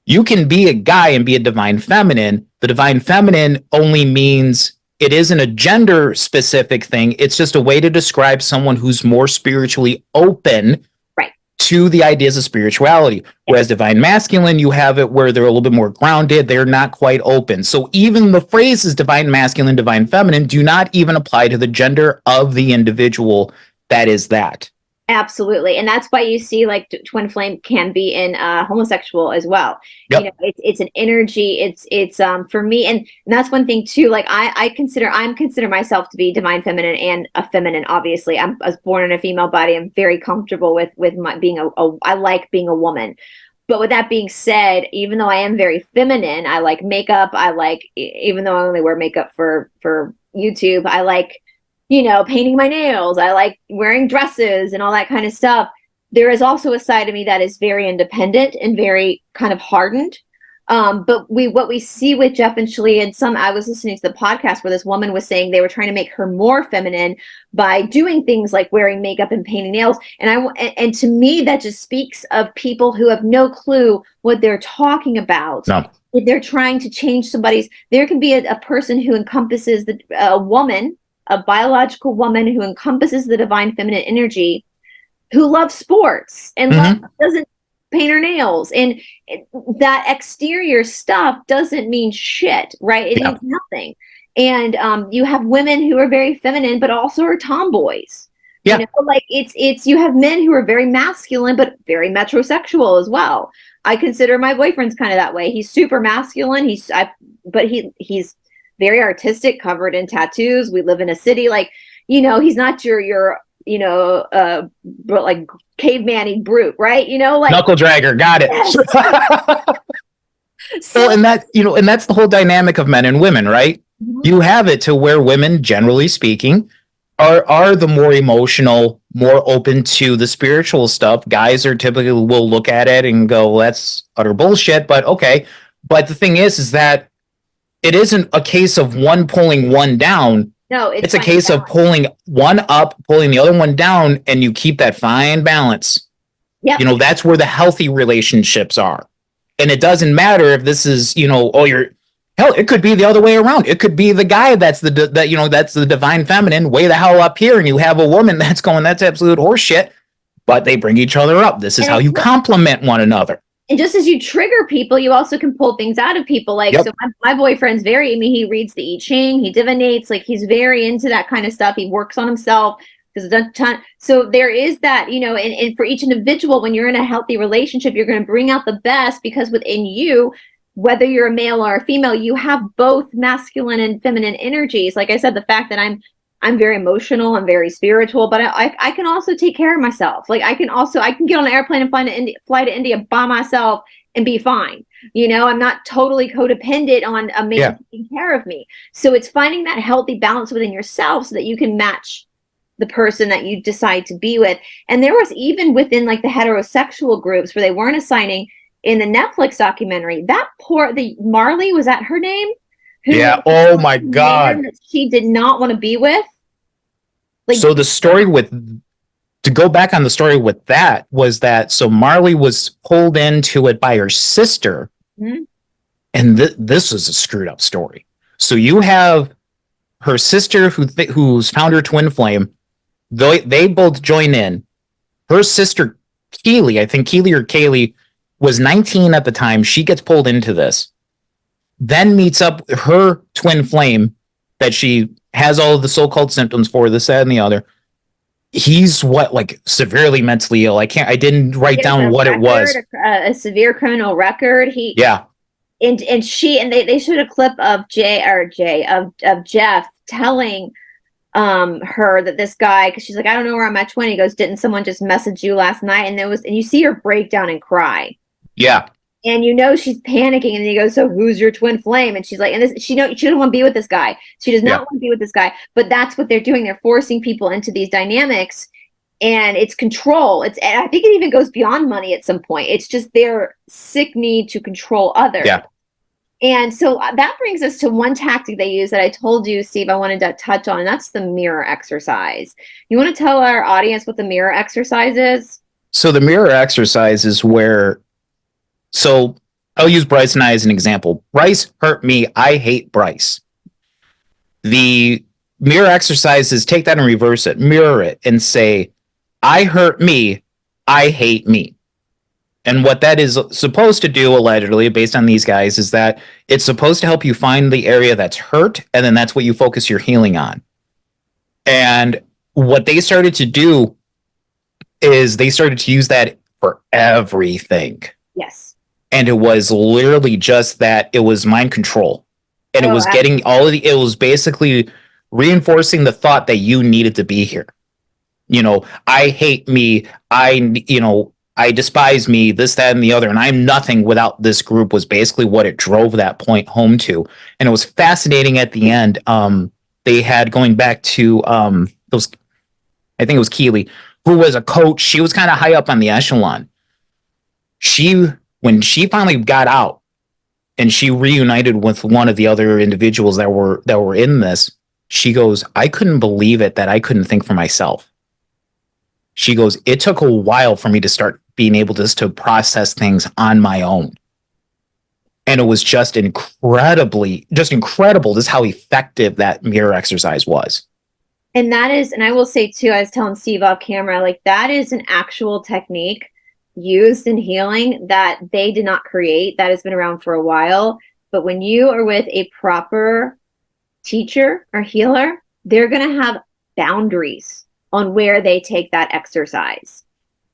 you can be a guy and be a divine feminine. The divine feminine only means it isn't a gender specific thing. It's just a way to describe someone who's more spiritually open to the ideas of spirituality. Whereas divine masculine, you have it where they're a little bit more grounded. They're not quite open. So even the phrases divine masculine, divine feminine do not even apply to the gender of the individual that is that. Absolutely. And that's why you see like twin flame can be in homosexual as well. You know, Yep. it's an energy. It's for me, and that's one thing too. Like I'm consider myself to be divine feminine and a feminine. Obviously, I was born in a female body. I'm very comfortable with my being I like being a woman. But with that being said, even though I am very feminine, I like makeup. I like, even though I only wear makeup for YouTube, I like, you know, painting my nails. I like wearing dresses and all that kind of stuff. There is also a side of me that is very independent and very kind of hardened. But what we see with Jeff and Shalia, and I was listening to the podcast where this woman was saying they were trying to make her more feminine by doing things like wearing makeup and painting nails. And to me, that just speaks of people who have no clue what they're talking about. No. If they're trying to change there can be a person who encompasses a woman, a biological woman who encompasses the divine feminine energy, who loves sports and doesn't paint her nails, and that exterior stuff doesn't mean shit, right? It means nothing. And you have women who are very feminine but also are tomboys. Yeah. You know, like it's you have men who are very masculine but very metrosexual as well. I consider my boyfriend's kind of that way. He's super masculine. But he's very artistic, covered in tattoos. We live in a city, like, you know, he's not your you know, like caveman-y brute, right? You know, like Knuckle dragger, got it. Yes. So, and that, you know, and that's the whole dynamic of men and women, right? You have it to where women, generally speaking, are the more emotional, more open to the spiritual stuff. Guys are typically will look at it and go, well, that's utter bullshit, but okay. But the thing is that it isn't a case of one pulling one down. No, it's a case of pulling one up, pulling the other one down, and you keep that fine balance. Yeah. You know, that's where the healthy relationships are. And it doesn't matter if this is, you know, oh, hell, it could be the other way around. It could be the guy that's that's the divine feminine way the hell up here, and you have a woman that's going, that's absolute horseshit, but they bring each other up. This is how you complement one another. And just as you trigger people, you also can pull things out of people. Like, so my boyfriend's he reads the I Ching, he divinates, like he's very into that kind of stuff. He works on himself. So there is that, you know, and for each individual, when you're in a healthy relationship, you're going to bring out the best, because within you, whether you're a male or a female, you have both masculine and feminine energies. Like I said, the fact that I'm very emotional, I'm very spiritual, but I can also take care of myself. Like I can get on an airplane and fly to India by myself and be fine. You know, I'm not totally codependent on a man taking care of me. So it's finding that healthy balance within yourself so that you can match the person that you decide to be with. And there was, even within like the heterosexual groups where they weren't assigning, in the Netflix documentary, the Marley, was that her name? Yeah. Oh my God. That she did not want to be with. Like, so the story to go back on the story with that was that, so Marley was pulled into it by her sister. And this is a screwed up story. So you have her sister who's found her twin flame. They both join in. Her sister, Keely, I think Keely or Kaylee, was 19 at the time. She gets pulled into this. Then meets up her twin flame that she has all of the so-called symptoms for, this, that, and the other. He's like severely mentally ill. I didn't write down what it was. A severe criminal record. And they showed a clip of Jeff telling her that this guy, because she's like, I don't know where I'm at 20. He goes, didn't someone just message you last night? And you see her break down and cry. Yeah. And you know she's panicking, and he goes, so who's your twin flame? And she's like, she doesn't want to be with this guy. She does not want to be with this guy. But that's what they're doing. They're forcing people into these dynamics, and it's control. And I think it even goes beyond money at some point. It's just their sick need to control others. Yeah. And so that brings us to one tactic they use that I told you, Steve, I wanted to touch on, and that's the mirror exercise. You want to tell our audience what the mirror exercise is? So the mirror exercise is where, so I'll use Bryce and I as an example. Bryce hurt me. I hate Bryce. The mirror exercise is take that and reverse it, mirror it, and say, I hurt me. I hate me. And what that is supposed to do, allegedly, based on these guys, is that it's supposed to help you find the area that's hurt, and then that's what you focus your healing on. And what they started to do is they started to use that for everything. Yes. And it was literally just that it was mind control. And it Oh, was getting it was basically reinforcing the thought that you needed to be here. I hate me. I despise me, this, that, and the other. And I'm nothing without this group was basically what it drove that point home to. And it was fascinating at the end. They had going back to those, I think it was Keeley, who was a coach. She was kind of high up on the echelon. When she finally got out and she reunited with one of the other individuals that were in this, she goes, I couldn't believe it that I couldn't think for myself. She goes, it took a while for me to start being able to process things on my own. And it was just incredible just how effective that mirror exercise was. And that is, and I will say too, I was telling Steve off camera, like that is an actual technique used in healing that they did not create. That has been around for a while. But when you are with a proper teacher or healer, they're going to have boundaries on where they take that exercise.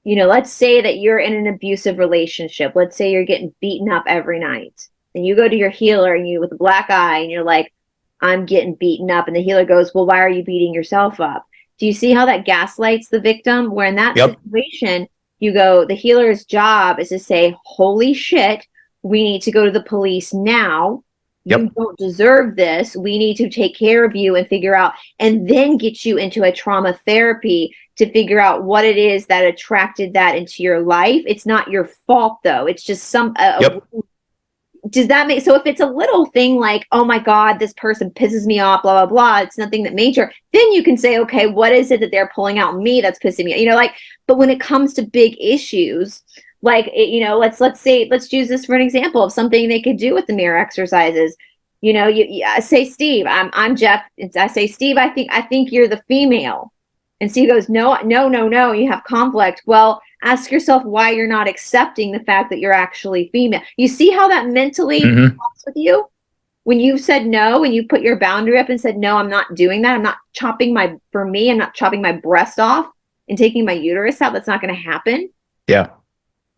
Let's say that you're in an abusive relationship. Let's say you're getting beaten up every night. And you go to your healer and you with a black eye and you're like, I'm getting beaten up. And the healer goes, well, why are you beating yourself up? Do you see how that gaslights the victim? Where in that situation, you go, the healer's job is to say, holy shit, we need to go to the police now. You don't deserve this. We need to take care of you and figure out, and then get you into a trauma therapy to figure out what it is that attracted that into your life. It's not your fault, though. It's just does that make, so if it's a little thing like, oh my God, this person pisses me off, blah, blah, blah, it's nothing that major, then you can say, okay, what is it that they're pulling out me that's pissing me, but when it comes to big issues, like, let's use this for an example of something they could do with the mirror exercises. You say, Steve, I'm Jeff. I say, Steve, I think you're the female. And Steve goes, no, you have conflict. Well, ask yourself why you're not accepting the fact that you're actually female. You see how that mentally talks with you? When you said no, and you put your boundary up and said, no, I'm not doing that. I'm not chopping I'm not chopping my breast off and taking my uterus out. That's not going to happen. Yeah.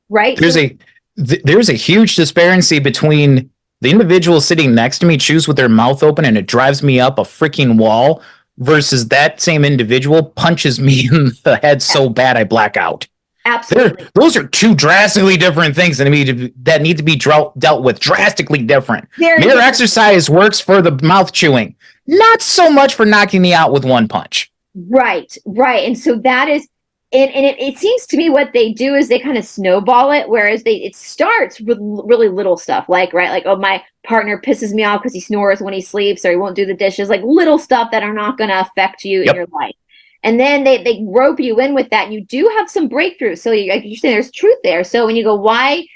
Right. There's a huge disparity between the individual sitting next to me chews with their mouth open and it drives me up a freaking wall versus that same individual punches me in the head so bad I black out. Absolutely. Those are two drastically different things that need to be dealt with drastically different. Mirror exercise works for the mouth chewing, not so much for knocking me out with one punch. Right. And so that is, and it seems to me what they do is they kind of snowball it, whereas it starts with really little stuff, like, oh, my partner pisses me off because he snores when he sleeps or he won't do the dishes, like little stuff that are not going to affect you in your life. And then they rope you in with that. And you do have some breakthroughs. So like you're saying, there's truth there. So when you go, why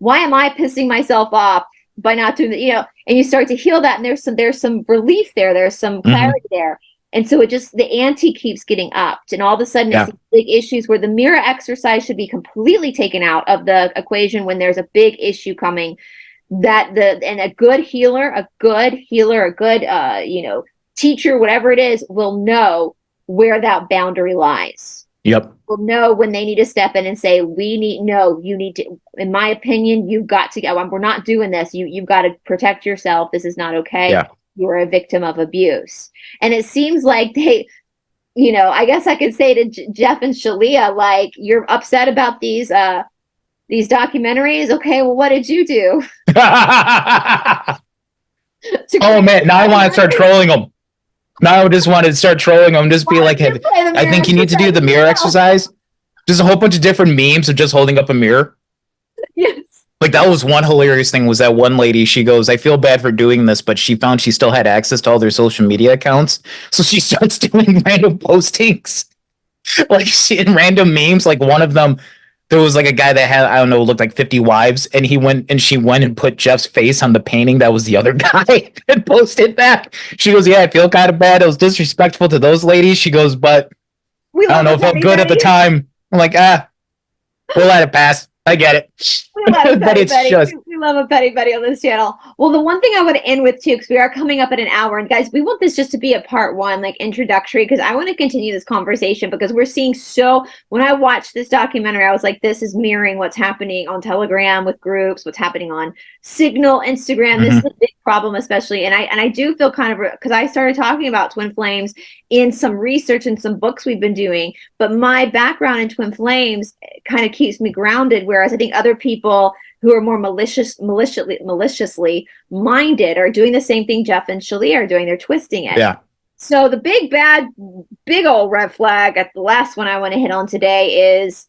am I pissing myself off by not doing the, and you start to heal that, and there's some relief there. There's some clarity there. And so the ante keeps getting upped, and all of a sudden it's big issues where the mirror exercise should be completely taken out of the equation when there's a big issue coming. And a good healer, a good teacher, whatever it is, will know where that boundary lies. Yep. Will know when they need to step in and say, you need to, in my opinion, you've got to go. We're not doing this. You've got to protect yourself. This is not okay. Yeah. You're a victim of abuse. And it seems like they, I guess I could say to Jeff and Shalia, like, you're upset about these documentaries. Okay, well, what did you do? Oh man, now I want to start trolling them. Now I just want to start trolling them. Just be like, hey, I think you need to do the mirror exercise. Just a whole bunch of different memes of just holding up a mirror. Yes. Like, that was one hilarious thing, was that one lady, she goes, I feel bad for doing this, but she found she still had access to all their social media accounts. So she starts doing random postings. Like, in random memes, like one of them, there was like a guy that had, I don't know, looked like 50 wives, and she went and put Jeff's face on the painting that was the other guy and posted that. She goes, yeah, I feel kind of bad. It was disrespectful to those ladies. She goes, but I don't know, it felt good at the time. I'm like, we'll let it pass. I get it. But it's just, we We love a petty Betty on this channel. Well, the one thing I want to end with too, because we are coming up at an hour, and guys, we want this just to be a part one, like introductory, because I want to continue this conversation because we're seeing when I watched this documentary, I was like, this is mirroring what's happening on Telegram with groups, what's happening on Signal, Instagram. This is a big problem, especially, and I do feel kind of, because I started talking about twin flames in some research and some books we've been doing, but my background in twin flames kind of keeps me grounded, whereas I think other people who are more maliciously minded are doing the same thing Jeff and Shalia are doing. They're twisting it. Yeah. So the big old red flag at the last one I want to hit on today is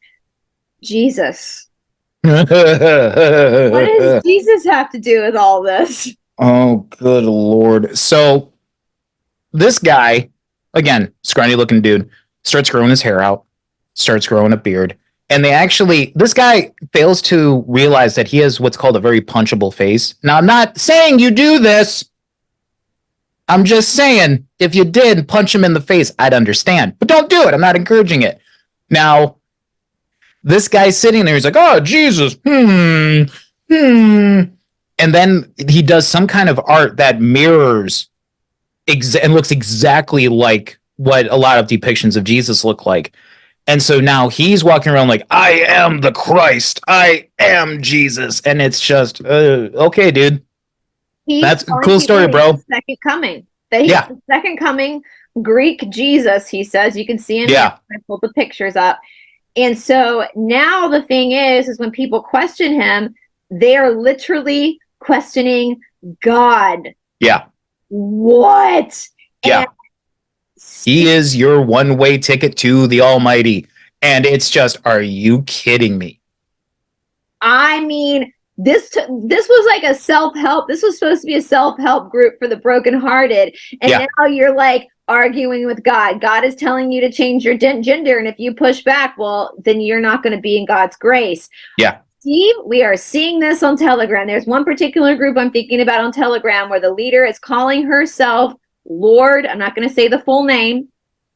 Jesus. What does Jesus have to do with all this? Oh, good Lord. So this guy, again, scrawny looking dude, starts growing his hair out, starts growing a beard. And this guy fails to realize that he has what's called a very punchable face. Now, I'm not saying you do this. I'm just saying if you did punch him in the face, I'd understand. But don't do it. I'm not encouraging it. Now, this guy's sitting there. He's like, oh, Jesus. And then he does some kind of art that mirrors and looks exactly like what a lot of depictions of Jesus look like. And so now he's walking around like, I am the Christ. I am Jesus. And it's just, okay, dude. That's a cool story, bro. Second coming. He's the second coming, Greek Jesus, he says. You can see him. Yeah. I pulled the pictures up. And so now the thing is when people question him, they are literally questioning God. Yeah. What? Yeah. He is your one-way ticket to the Almighty. And it's just, are you kidding me? I mean, this was like a self-help. This was supposed to be a self-help group for the brokenhearted. And now you're like arguing with God. God is telling you to change your gender. And if you push back, well, then you're not going to be in God's grace. Yeah. Steve, we are seeing this on Telegram. There's one particular group I'm thinking about on Telegram where the leader is calling herself Lord. I'm not going to say the full name.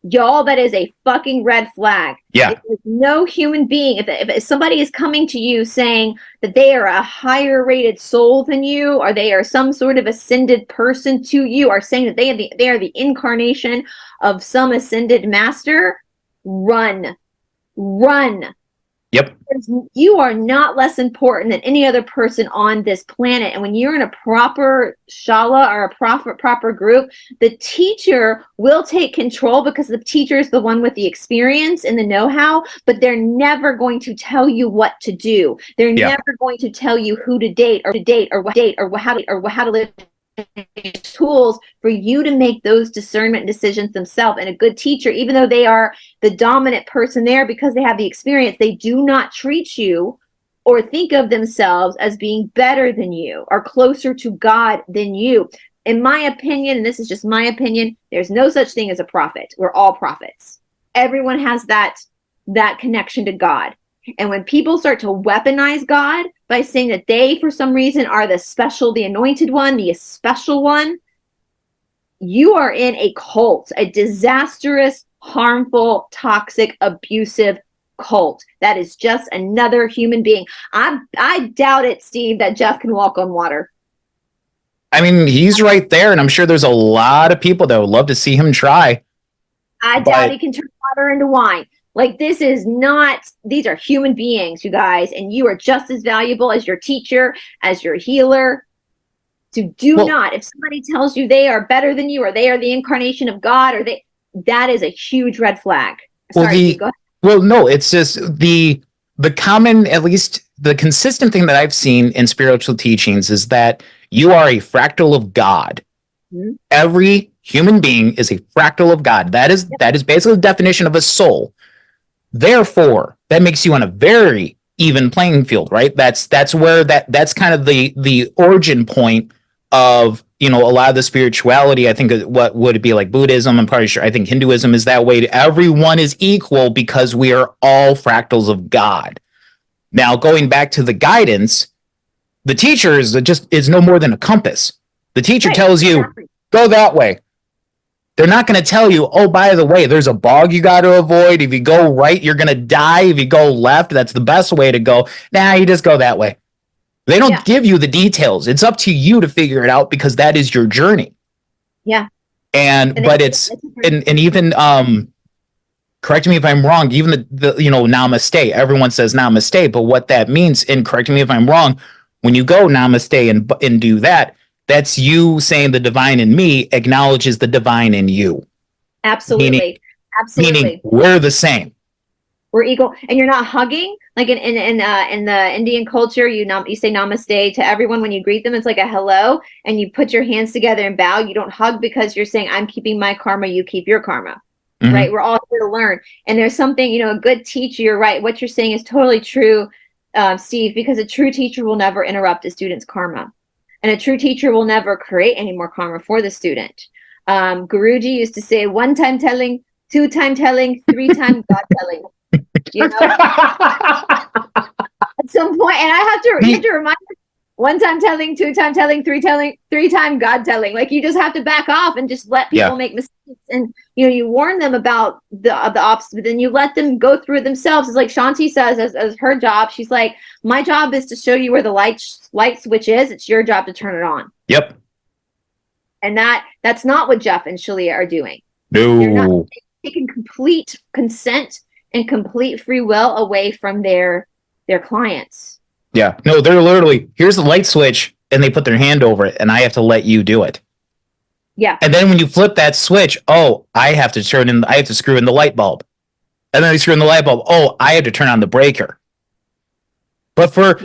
Y'all, that is a fucking red flag. Yeah. No human being, if somebody is coming to you saying that they are a higher rated soul than you, or they are some sort of ascended person to you, or saying that they are the incarnation of some ascended master, run. Yep. You are not less important than any other person on this planet. And when you're in a proper shala or a proper group, the teacher will take control because the teacher is the one with the experience and the know-how, but they're never going to tell you what to do. They're never going to tell you who to date or how to live. Tools for you to make those discernment decisions themselves. And a good teacher, even though they are the dominant person there because they have the experience, they do not treat you or think of themselves as being better than you or closer to God than you. In my opinion, and this is just my opinion, there's no such thing as a prophet. We're all prophets. Everyone has that connection to God. And when people start to weaponize God by saying that they, for some reason, are the anointed one, the special one, you are in a cult, a disastrous, harmful, toxic, abusive cult. That is just another human being. I doubt it, Steve, that Jeff can walk on water. I mean, he's right there, and I'm sure there's a lot of people that would love to see him try. I doubt he can turn water into wine. Like, these are human beings, you guys, and you are just as valuable as your teacher, as your healer. So not, if somebody tells you they are better than you, or they are the incarnation of God, that is a huge red flag. Sorry, go ahead. Well, no, it's just the common, at least the consistent thing that I've seen in spiritual teachings is that you are a fractal of God. Mm-hmm. Every human being is a fractal of God. That is basically the definition of a soul. Therefore, that makes you on a very even playing field, right? That's where that's kind of the origin point of, a lot of the spirituality. I think what would it be like Buddhism? I'm probably sure. I think Hinduism is that way. Everyone is equal because we are all fractals of God. Now, going back to the guidance, the teacher is no more than a compass. The teacher tells you, go that way. They're not going to tell you, oh, by the way, there's a bog you got to avoid. If you go right, you're going to die. If you go left, that's the best way to go. Nah, you just go that way. They don't give you the details. It's up to you to figure it out because that is your journey. Yeah. But it's and even correct me if I'm wrong, even the namaste, everyone says namaste, but what that means, and correct me if I'm wrong, when you go namaste and do that, that's you saying the divine in me acknowledges the divine in you. Absolutely. Meaning we're the same. We're equal, and you're not hugging like in the Indian culture. You say namaste to everyone when you greet them. It's like a hello, and you put your hands together and bow. You don't hug because you're saying I'm keeping my karma, you keep your karma. Mm-hmm. Right? We're all here to learn, and there's something, a good teacher. You're right. What you're saying is totally true, Steve. Because a true teacher will never interrupt a student's karma, and a true teacher will never create any more karma for the student. Guruji used to say, 1 time telling, 2 time telling, 3 time God telling. At some point, and you have to remind me, 1 time telling, 2 time telling, 3 time God telling. Like, you just have to back off and just let people make mistakes, and you warn them about the opposite, but then you let them go through it themselves. It's like Shanti says as her job. She's like, my job is to show you where the light switch is. It's your job to turn it on. Yep. And that's not what Jeff and Shalia are doing. No. They're not taking complete consent and complete free will away from their clients. Yeah. No, they're literally, here's the light switch, and they put their hand over it, and I have to let you do it. Yeah. And then when you flip that switch, I have to screw in the light bulb. And then I screw in the light bulb. I have to turn on the breaker. But for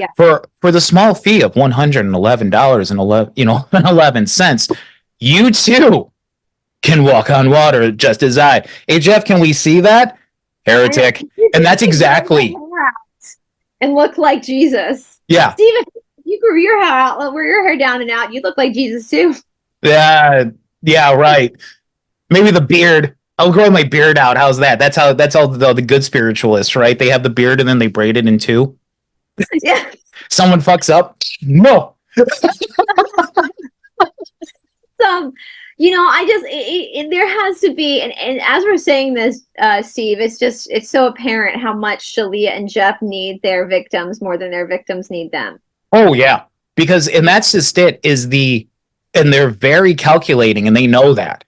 the small fee of $111.11, you too can walk on water just as I. Hey, Jeff, can we see that? Heretic. And that's exactly. And look like Jesus. Yeah. Steve, if you grew your hair out, wear your hair down and out, you look like Jesus too. Yeah, right. Maybe the beard. I'll grow my beard out. How's that? That's all the good spiritualists, right? They have the beard and then they braid it in two. Yeah. Someone fucks up. No. There has to be, and as we're saying this, Steve, it's so apparent how much Shalia and Jeff need their victims more than their victims need them. Oh yeah, and that's just it. And they're very calculating, and they know that,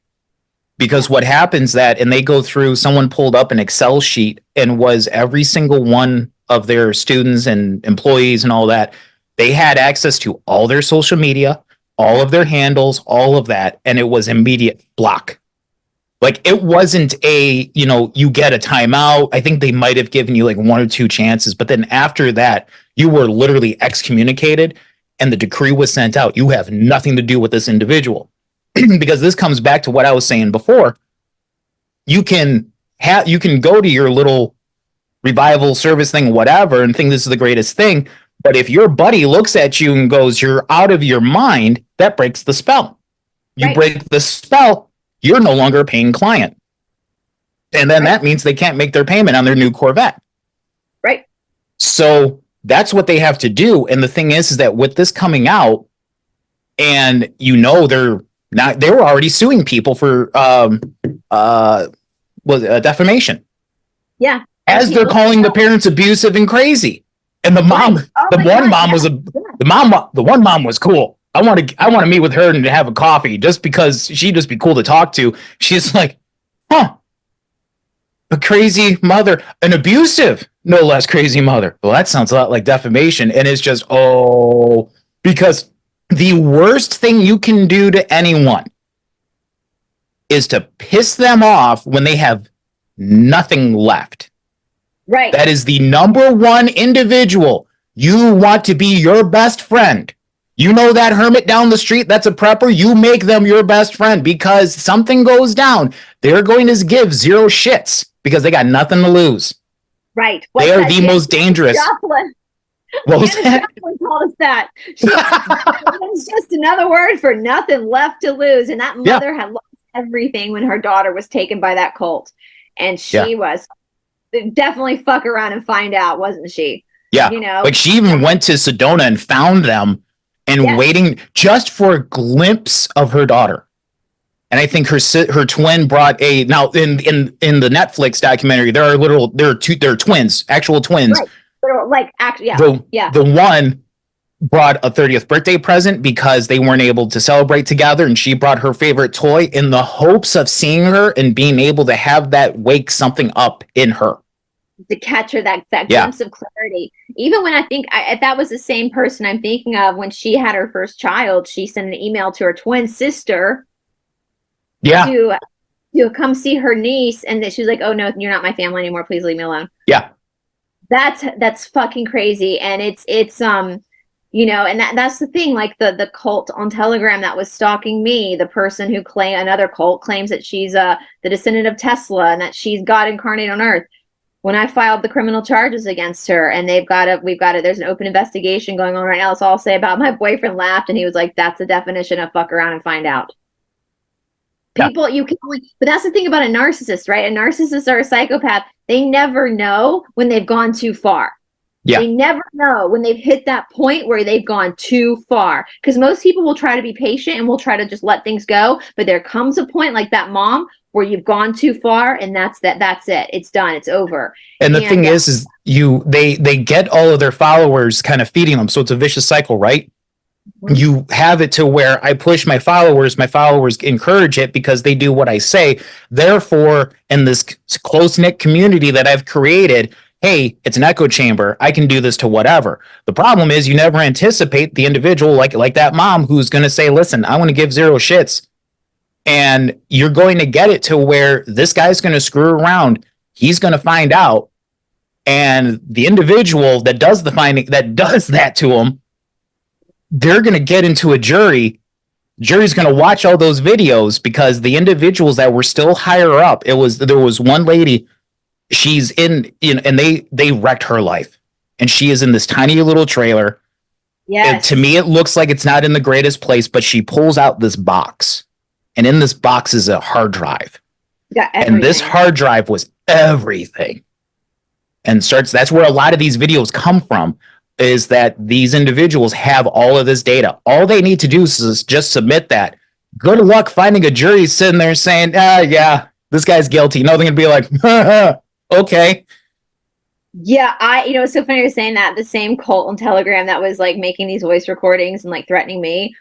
because what happens and they go through. Someone pulled up an Excel sheet and was every single one of their students and employees and all that. They had access to all their social media, all of their handles, all of that, and it was immediate block. Like, it wasn't you get a timeout. I think they might have given you like 1 or 2 chances, but then after that, you were literally excommunicated and the decree was sent out. You have nothing to do with this individual. Because this comes back to what I was saying before. You can go to your little revival service thing, whatever, and think this is the greatest thing. But if your buddy looks at you and goes, "You're out of your mind," that breaks the spell. You break the spell, you're no longer a paying client. And then that means they can't make their payment on their new Corvette. Right. So that's what they have to do. And the thing is that with this coming out, and they were already suing people for defamation. Yeah. As they're calling the parents abusive and crazy. And the mom, the one mom was cool. I want to meet with her and have a coffee just because she'd just be cool to talk to. She's like, a crazy mother, an abusive, no less crazy mother. Well, that sounds a lot like defamation. And it's just, because the worst thing you can do to anyone is to piss them off when they have nothing left. Right. That is the number one individual. You want to be your best friend. You know that hermit down the street that's a prepper? You make them your best friend, because something goes down. They're going to give 0 shits because they got nothing to lose. Right. They are the most dangerous. Joplin. What was that? Joplin called us that. It's just another word for nothing left to lose. And that mother had lost everything when her daughter was taken by that cult. And she was definitely fuck around and find out, wasn't she? Yeah. Like, she even went to Sedona and found them and waiting just for a glimpse of her daughter. And I think her twin brought now in the Netflix documentary, they're twins, actual twins. Right. Like, actually, The one brought a 30th birthday present because they weren't able to celebrate together, and she brought her favorite toy in the hopes of seeing her and being able to have that wake something up in her. To catch her that glimpse of clarity. Even when if that was the same person I'm thinking of when she had her first child, she sent an email to her twin sister to come see her niece, and that she was like, "Oh no, you're not my family anymore. Please leave me alone." Yeah. That's fucking crazy. And it's you know, and that's the thing, like the cult on Telegram that was stalking me, the person who another cult claims that she's the descendant of Tesla and that she's God incarnate on earth. When I filed the criminal charges against her, and we've got it, there's an open investigation going on right now. So I'll say about my boyfriend laughed, and he was like, "That's the definition of fuck around and find out." People, you can only, but that's the thing about a narcissist, right? A narcissist or a psychopath, they never know when they've gone too far. Yeah. They never know when they've hit that point where they've gone too far. Because most people will try to be patient and will try to just let things go. But there comes a point like that mom where you've gone too far, and that's it. It's done. It's over. And the thing is they get all of their followers kind of feeding them. So it's a vicious cycle, right? Mm-hmm. You have it to where I push my followers encourage it because they do what I say. Therefore, in this close-knit community that I've created, hey, it's an echo chamber. I can do this to whatever. The problem is you never anticipate the individual like that mom who's going to say, listen, I want to give zero shits. And you're going to get it to where this guy's going to screw around. He's going to find out. And the individual that does the finding, that does that to him, they're going to get into a jury. Jury's going to watch all those videos because the individuals that were still higher up, there was one lady, she's in, and they wrecked her life. And she is in this tiny little trailer. Yeah. To me, it looks like it's not in the greatest place, but she pulls out this box. And in this box is a hard drive. And this hard drive was everything. And that's where a lot of these videos come from, is that these individuals have all of this data. All they need to do is just submit that. Good luck finding a jury sitting there saying, yeah, this guy's guilty. No, they're going to be like, okay. Yeah, it's so funny you're saying that. The same cult on Telegram that was like making these voice recordings and like threatening me,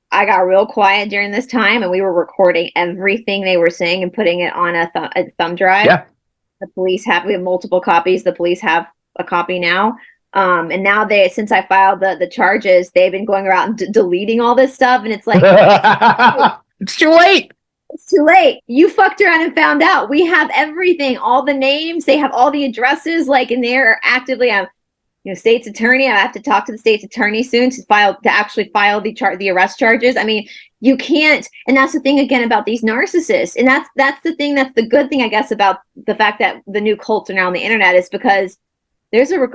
I got real quiet during this time, and we were recording everything they were saying and putting it on a thumb drive. Yeah. We have multiple copies. The police have a copy now. And now since I filed the charges, they've been going around and deleting all this stuff. And it's like, it's too late. It's too late. You fucked around and found out. We have everything, all the names. They have all the addresses, like, and they're actively, state's attorney. I have to talk to the state's attorney soon to actually file the arrest charges. I mean, you can't, and that's the thing again about these narcissists. And that's the thing, that's the good thing, I guess, about the fact that the new cults are now on the internet, is because we're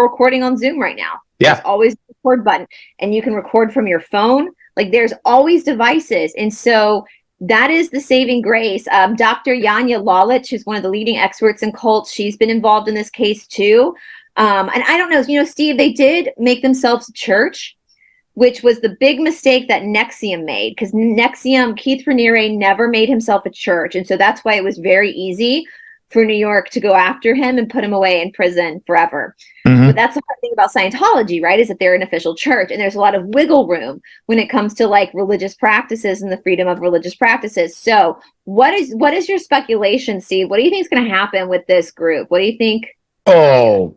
recording on Zoom right now. Yeah. There's always a record button, and you can record from your phone. Like, there's always devices. And so that is the saving grace. Dr. Yanya Lalich, who's one of the leading experts in cults, she's been involved in this case too. And I don't know, Steve, they did make themselves a church, which was the big mistake that NXIVM made, because Keith Raniere never made himself a church. And so that's why it was very easy for New York to go after him and put him away in prison forever. Mm-hmm. But that's the hard thing about Scientology, right? Is that they're an official church, and there's a lot of wiggle room when it comes to like religious practices and the freedom of religious practices. So what is your speculation, Steve? What do you think is going to happen with this group? What do you think? Oh,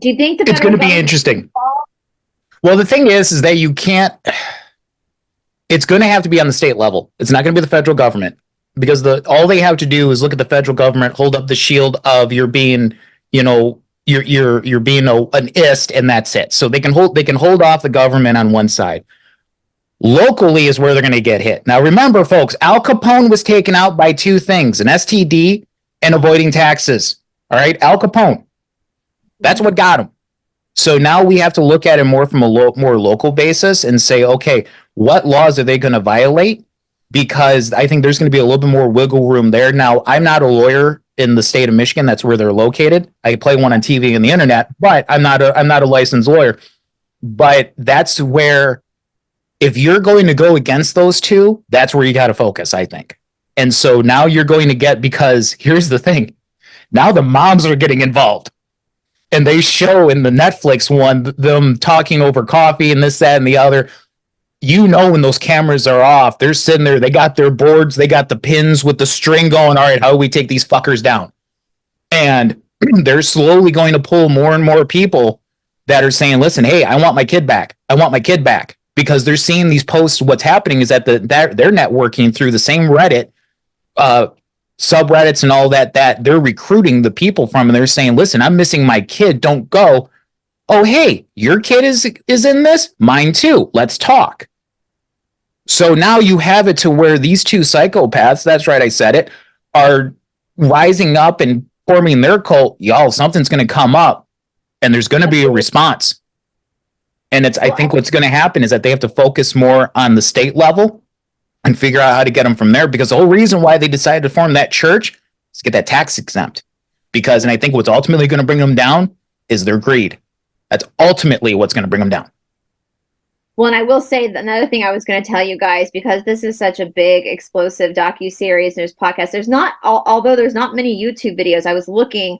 do you think it's going to be interesting? Well, the thing is that you can't, it's going to have to be on the state level. It's not going to be the federal government, because all they have to do is look at the federal government, hold up the shield of you're being, you're being an ist, and that's it. So they can hold off the government on one side. Locally is where they're going to get hit. Now, remember, folks, Al Capone was taken out by two things: an STD and avoiding taxes. All right, Al Capone. That's what got him. So now we have to look at it more from a more local basis and say, okay, what laws are they going to violate? Because I think there's going to be a little bit more wiggle room there. Now, I'm not a lawyer in the state of Michigan. That's where they're located. I play one on TV and the internet, but I'm not a licensed lawyer. But that's where, if you're going to go against those two, that's where you got to focus, I think. And so now you're going to get, because here's the thing. Now the moms are getting involved. And they show in the Netflix one them talking over coffee and this, that, and the other. You know, when those cameras are off, they're sitting there, they got their boards, they got the pins with the string going. All right, how do we take these fuckers down? And they're slowly going to pull more and more people that are saying, listen, hey, I want my kid back. I want my kid back. Because they're seeing these posts. What's happening is that they're networking through the same Reddit, subreddits and all that they're recruiting the people from. And they're saying, listen, I'm missing my kid. Don't go. Oh, hey, your kid is in this? Mine too. Let's talk. So now you have it to where these two psychopaths, that's right, I said it, are rising up and forming their cult. Y'all, something's going to come up and there's going to be a response. And I think what's going to happen is that they have to focus more on the state level and figure out how to get them from there. Because the whole reason why they decided to form that church is to get that tax exempt. Because, and I think what's ultimately going to bring them down is their greed. That's ultimately what's going to bring them down. Well, and I will say that another thing I was going to tell you guys, because this is such a big, explosive docuseries, there's podcasts. There's not, although there's not many YouTube videos. I was looking,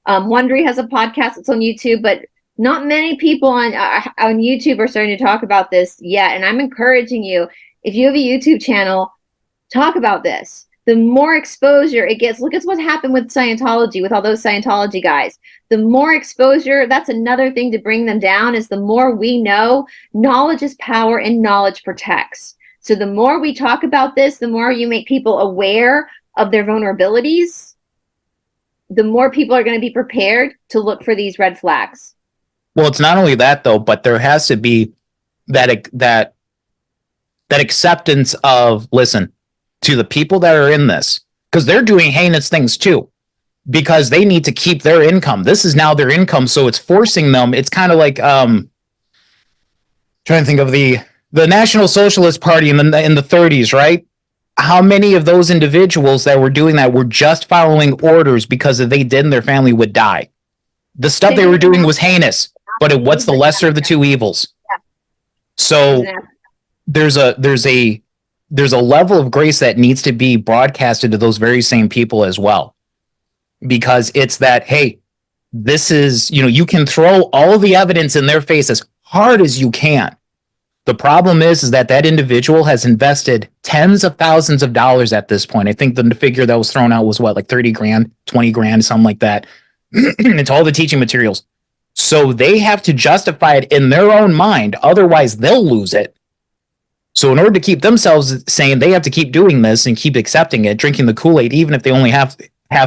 Wondery has a podcast that's on YouTube, but not many people on YouTube are starting to talk about this yet. And I'm encouraging you, if you have a YouTube channel, talk about this. The more exposure it gets, look at what happened with Scientology, with all those Scientology guys. The more exposure, that's another thing to bring them down, is the more we know. Knowledge is power and knowledge protects. So the more we talk about this, the more you make people aware of their vulnerabilities, the more people are going to be prepared to look for these red flags. Well, it's not only that, though, but there has to be that acceptance of, listen, to the people that are in this, because they're doing heinous things too, because they need to keep their income. This is now their income, so it's forcing them. It's kind of like trying to think of the National Socialist Party in the 30s, right? How many of those individuals that were doing that were just following orders because if they didn't, their family would die? The stuff they were doing was heinous, but what's the lesser of the two evils? So there's a level of grace that needs to be broadcasted to those very same people as well. Because it's that, hey, this is, you can throw all the evidence in their face as hard as you can. The problem is that individual has invested tens of thousands of dollars at this point. I think the figure that was thrown out was what, like 30 grand, 20 grand, something like that. It's all the teaching materials. So they have to justify it in their own mind. Otherwise, they'll lose it. So in order to keep themselves sane, they have to keep doing this and keep accepting it, drinking the Kool-Aid, even if they only half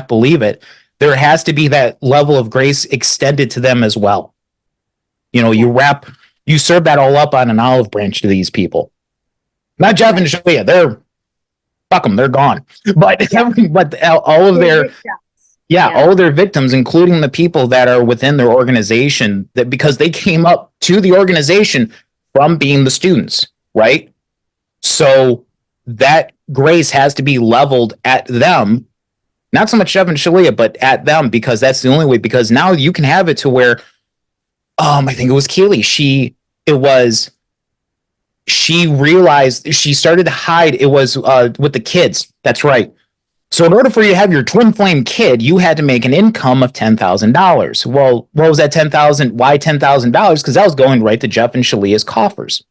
believe it. There has to be that level of grace extended to them as well. You serve that all up on an olive branch to these people. Not Jeff and Shalia, fuck them, they're gone. But all of their all of their victims, including the people that are within their organization, that because they came up to the organization from being the students, right? So that grace has to be leveled at them, not so much Jeff and Shalia, but at them, because that's the only way. Because now you can have it to where, I think it was Keely. She realized she started to hide. It was with the kids. That's right. So in order for you to have your twin flame kid, you had to make an income of $10,000. Well, what was that $10,000? Why $10,000? Because that was going right to Jeff and Shalia's coffers.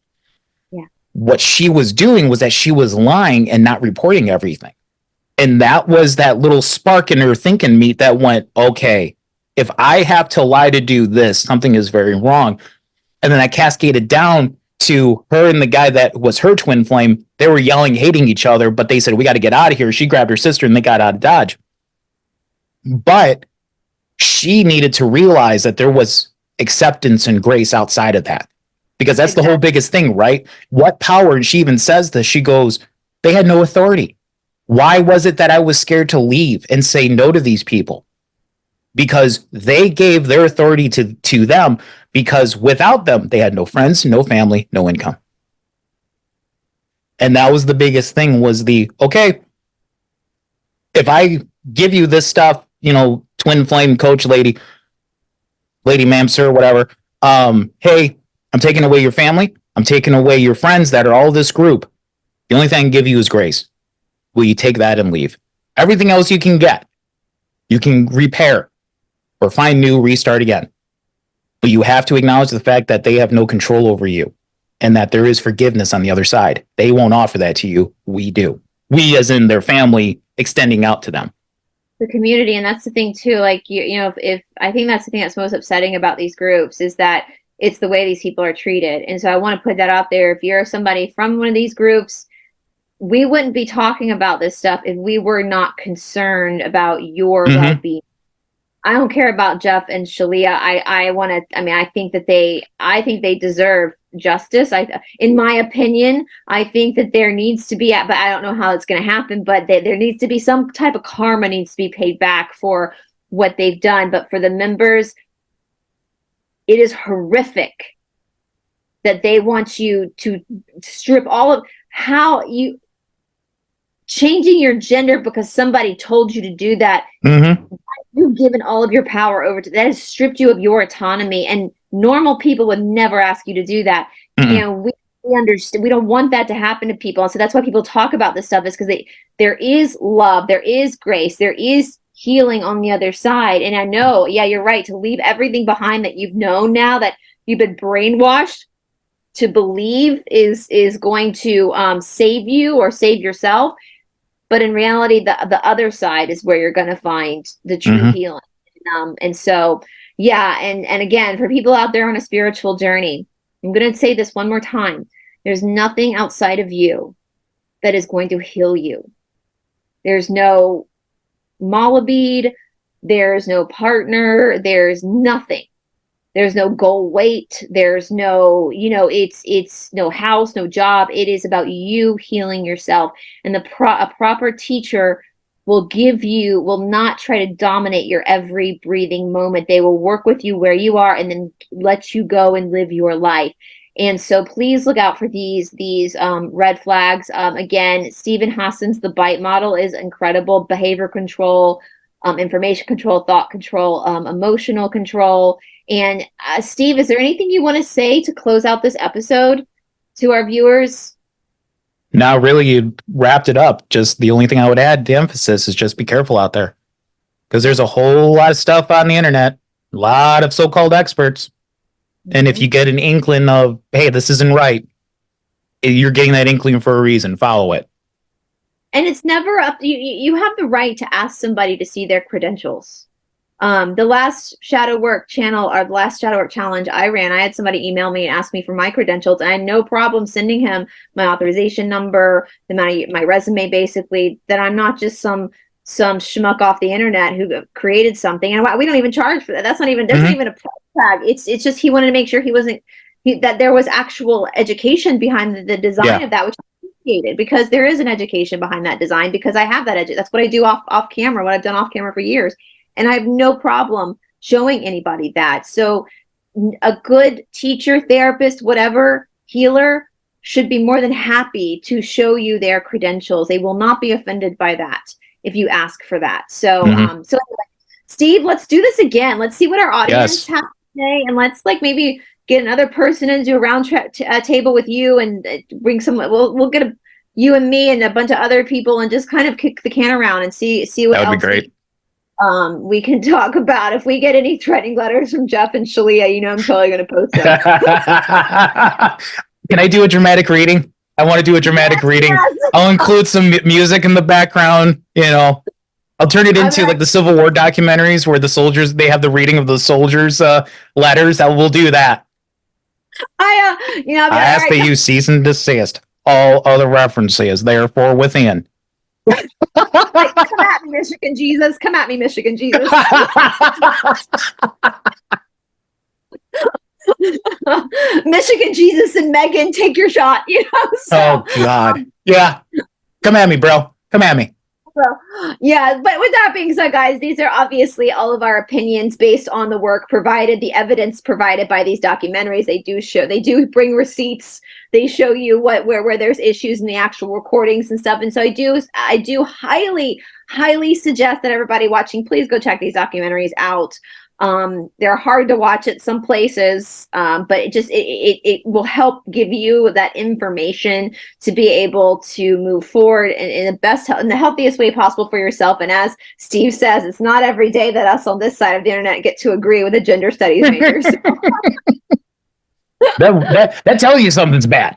What she was doing was that she was lying and not reporting everything. And that was that little spark in her thinking meat that went, okay, if I have to lie to do this, something is very wrong. And then that cascaded down to her and the guy that was her twin flame. They were yelling, hating each other, but they said, we got to get out of here. She grabbed her sister and they got out of Dodge. But she needed to realize that there was acceptance and grace outside of that. Because that's the whole biggest thing, right? What power, and she even says this, she goes, they had no authority. Why was it that I was scared to leave and say no to these people? Because they gave their authority to them, because without them, they had no friends, no family, no income. And that was the biggest thing, was okay, if I give you this stuff, twin flame coach lady, ma'am, sir, whatever, hey, I'm taking away your family. I'm taking away your friends that are all this group. The only thing I can give you is grace. Will you take that and leave? Everything else you can get. You can repair or find new, restart again. But you have to acknowledge the fact that they have no control over you and that there is forgiveness on the other side. They won't offer that to you. We do. We, as in their family, extending out to them. The community. And that's the thing too. Like, you know, if I think that's the thing that's most upsetting about these groups is that it's the way these people are treated. And so I want to put that out there. If you're somebody from one of these groups, we wouldn't be talking about this stuff if we were not concerned about your well-being. I don't care about Jeff and Shalia. I want to, I mean, I think they deserve justice. In my opinion, I think that there needs to be, but I don't know how it's going to happen, but there needs to be some type of karma needs to be paid back for what they've done. But for the members, it is horrific that they want you to strip all of how you changing your gender because somebody told you to do that. You've given all of your power over to that has stripped you of your autonomy, and normal people would never ask you to do that. You know, we understand, we don't want that to happen to people. And so that's why people talk about this stuff, is because there is love, there is grace, there is healing on the other side. And I know, yeah, you're right, to leave everything behind that you've known now that you've been brainwashed to believe is going to save you or save yourself. But in reality, the other side is where you're going to find the true healing. And so, yeah. And again, for people out there on a spiritual journey, I'm going to say this one more time. There's nothing outside of you that is going to heal you. There's no Malabid. There's no partner. There's nothing. There's no goal weight. There's no, you know, it's no house, no job. It is about you healing yourself. And a proper teacher will not try to dominate your every breathing moment. They will work with you where you are and then let you go and live your life. And so please look out for these red flags. Again, Stephen Hassan's The Bite model is incredible. Behavior control, information control, thought control, emotional control. And Steve, is there anything you want to say to close out this episode to our viewers? No, really, you wrapped it up. Just the only thing I would add, the emphasis is just be careful out there. Because there's a whole lot of stuff on the internet, a lot of so-called experts. And if you get an inkling of, hey, this isn't right, you're getting that inkling for a reason. Follow it. And it's never up. You have the right to ask somebody to see their credentials. The last shadow work channel, or the last shadow work challenge I ran, I had somebody email me and ask me for my credentials. And I had no problem sending him my authorization number, my resume, basically, that I'm not just some schmuck off the internet who created something. And we don't even charge for that. That's not even, there's even a price tag. It's just, he wanted to make sure that there was actual education behind the design of that, which I appreciated, because there is an education behind that design, because I have that that's what I do off camera, what I've done off camera for years. And I have no problem showing anybody that. So a good teacher, therapist, whatever, healer should be more than happy to show you their credentials. They will not be offended by that if you ask for that. So, so anyway, Steve, let's do this again. Let's see what our audience has to say. And let's maybe get another person and do a round table with you and bring some, we'll get you and me and a bunch of other people and just kind of kick the can around and see what else. That would be great. We can talk about. If we get any threatening letters from Jeff and Shalia, you know I'm totally going to post them. Can I do a dramatic reading? I want to do a dramatic reading. Yes. I'll include some music in the background, you know. I'll turn it into like the Civil War documentaries where the soldiers, they have the reading of the soldiers' letters. We'll do that. I ask that you cease and desist all other references, therefore within. Come at me, Michigan Jesus. Come at me, Michigan Jesus. Michigan Jesus and Megan, take your shot. You know. So, oh God. Yeah. Come at me, bro. Come at me. Yeah, but with that being said, guys, these are obviously all of our opinions based on the work provided, the evidence provided by these documentaries. They do bring receipts. They show you where there's issues in the actual recordings and stuff. And so I do highly suggest that everybody watching, please go check these documentaries out. They're hard to watch at some places, but it will help give you that information to be able to move forward in the best, in the healthiest way possible for yourself. And as Steve says, it's not every day that us on this side of the internet get to agree with a gender studies major. So. that tells you something's bad.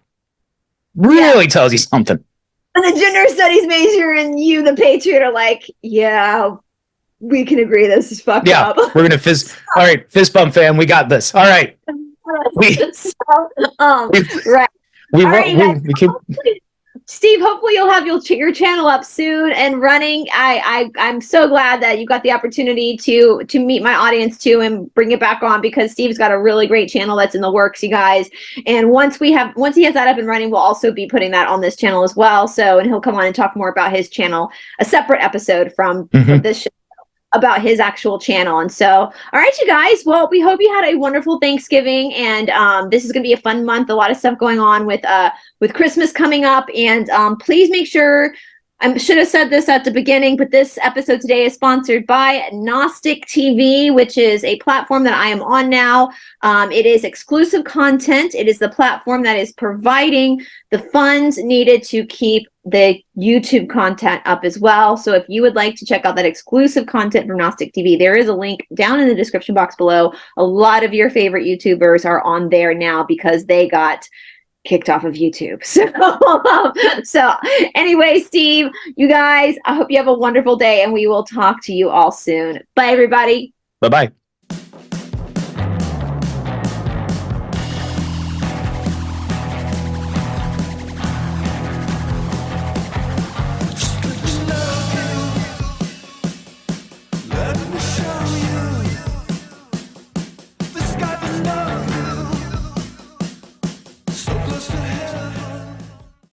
Really tells you something. And the gender studies major and you, the patriot, are like, yeah, we can agree this is fucked up. We're gonna fist. All right, fist bump, fam. We got this. All right. We keep. Steve, hopefully you'll have your channel up soon and running. I'm so glad that you got the opportunity to meet my audience too and bring it back on, because Steve's got a really great channel that's in the works, you guys. And once he has that up and running, we'll also be putting that on this channel as well. So, and he'll come on and talk more about his channel, a separate episode from this show, about his actual channel. And so, all right, you guys, well, we hope you had a wonderful Thanksgiving, and this is going to be a fun month, a lot of stuff going on with Christmas coming up. And please make sure, I should have said this at the beginning, but this episode today is sponsored by Gnostic TV, which is a platform that I am on now. It is exclusive content. It is the platform that is providing the funds needed to keep the YouTube content up as well. So if you would like to check out that exclusive content from Gnostic TV, there is a link down in the description box below. A lot of your favorite YouTubers are on there now because they got kicked off of YouTube. So anyway, Steve, you guys, I hope you have a wonderful day, and we will talk to you all soon. Bye, everybody. Bye-bye.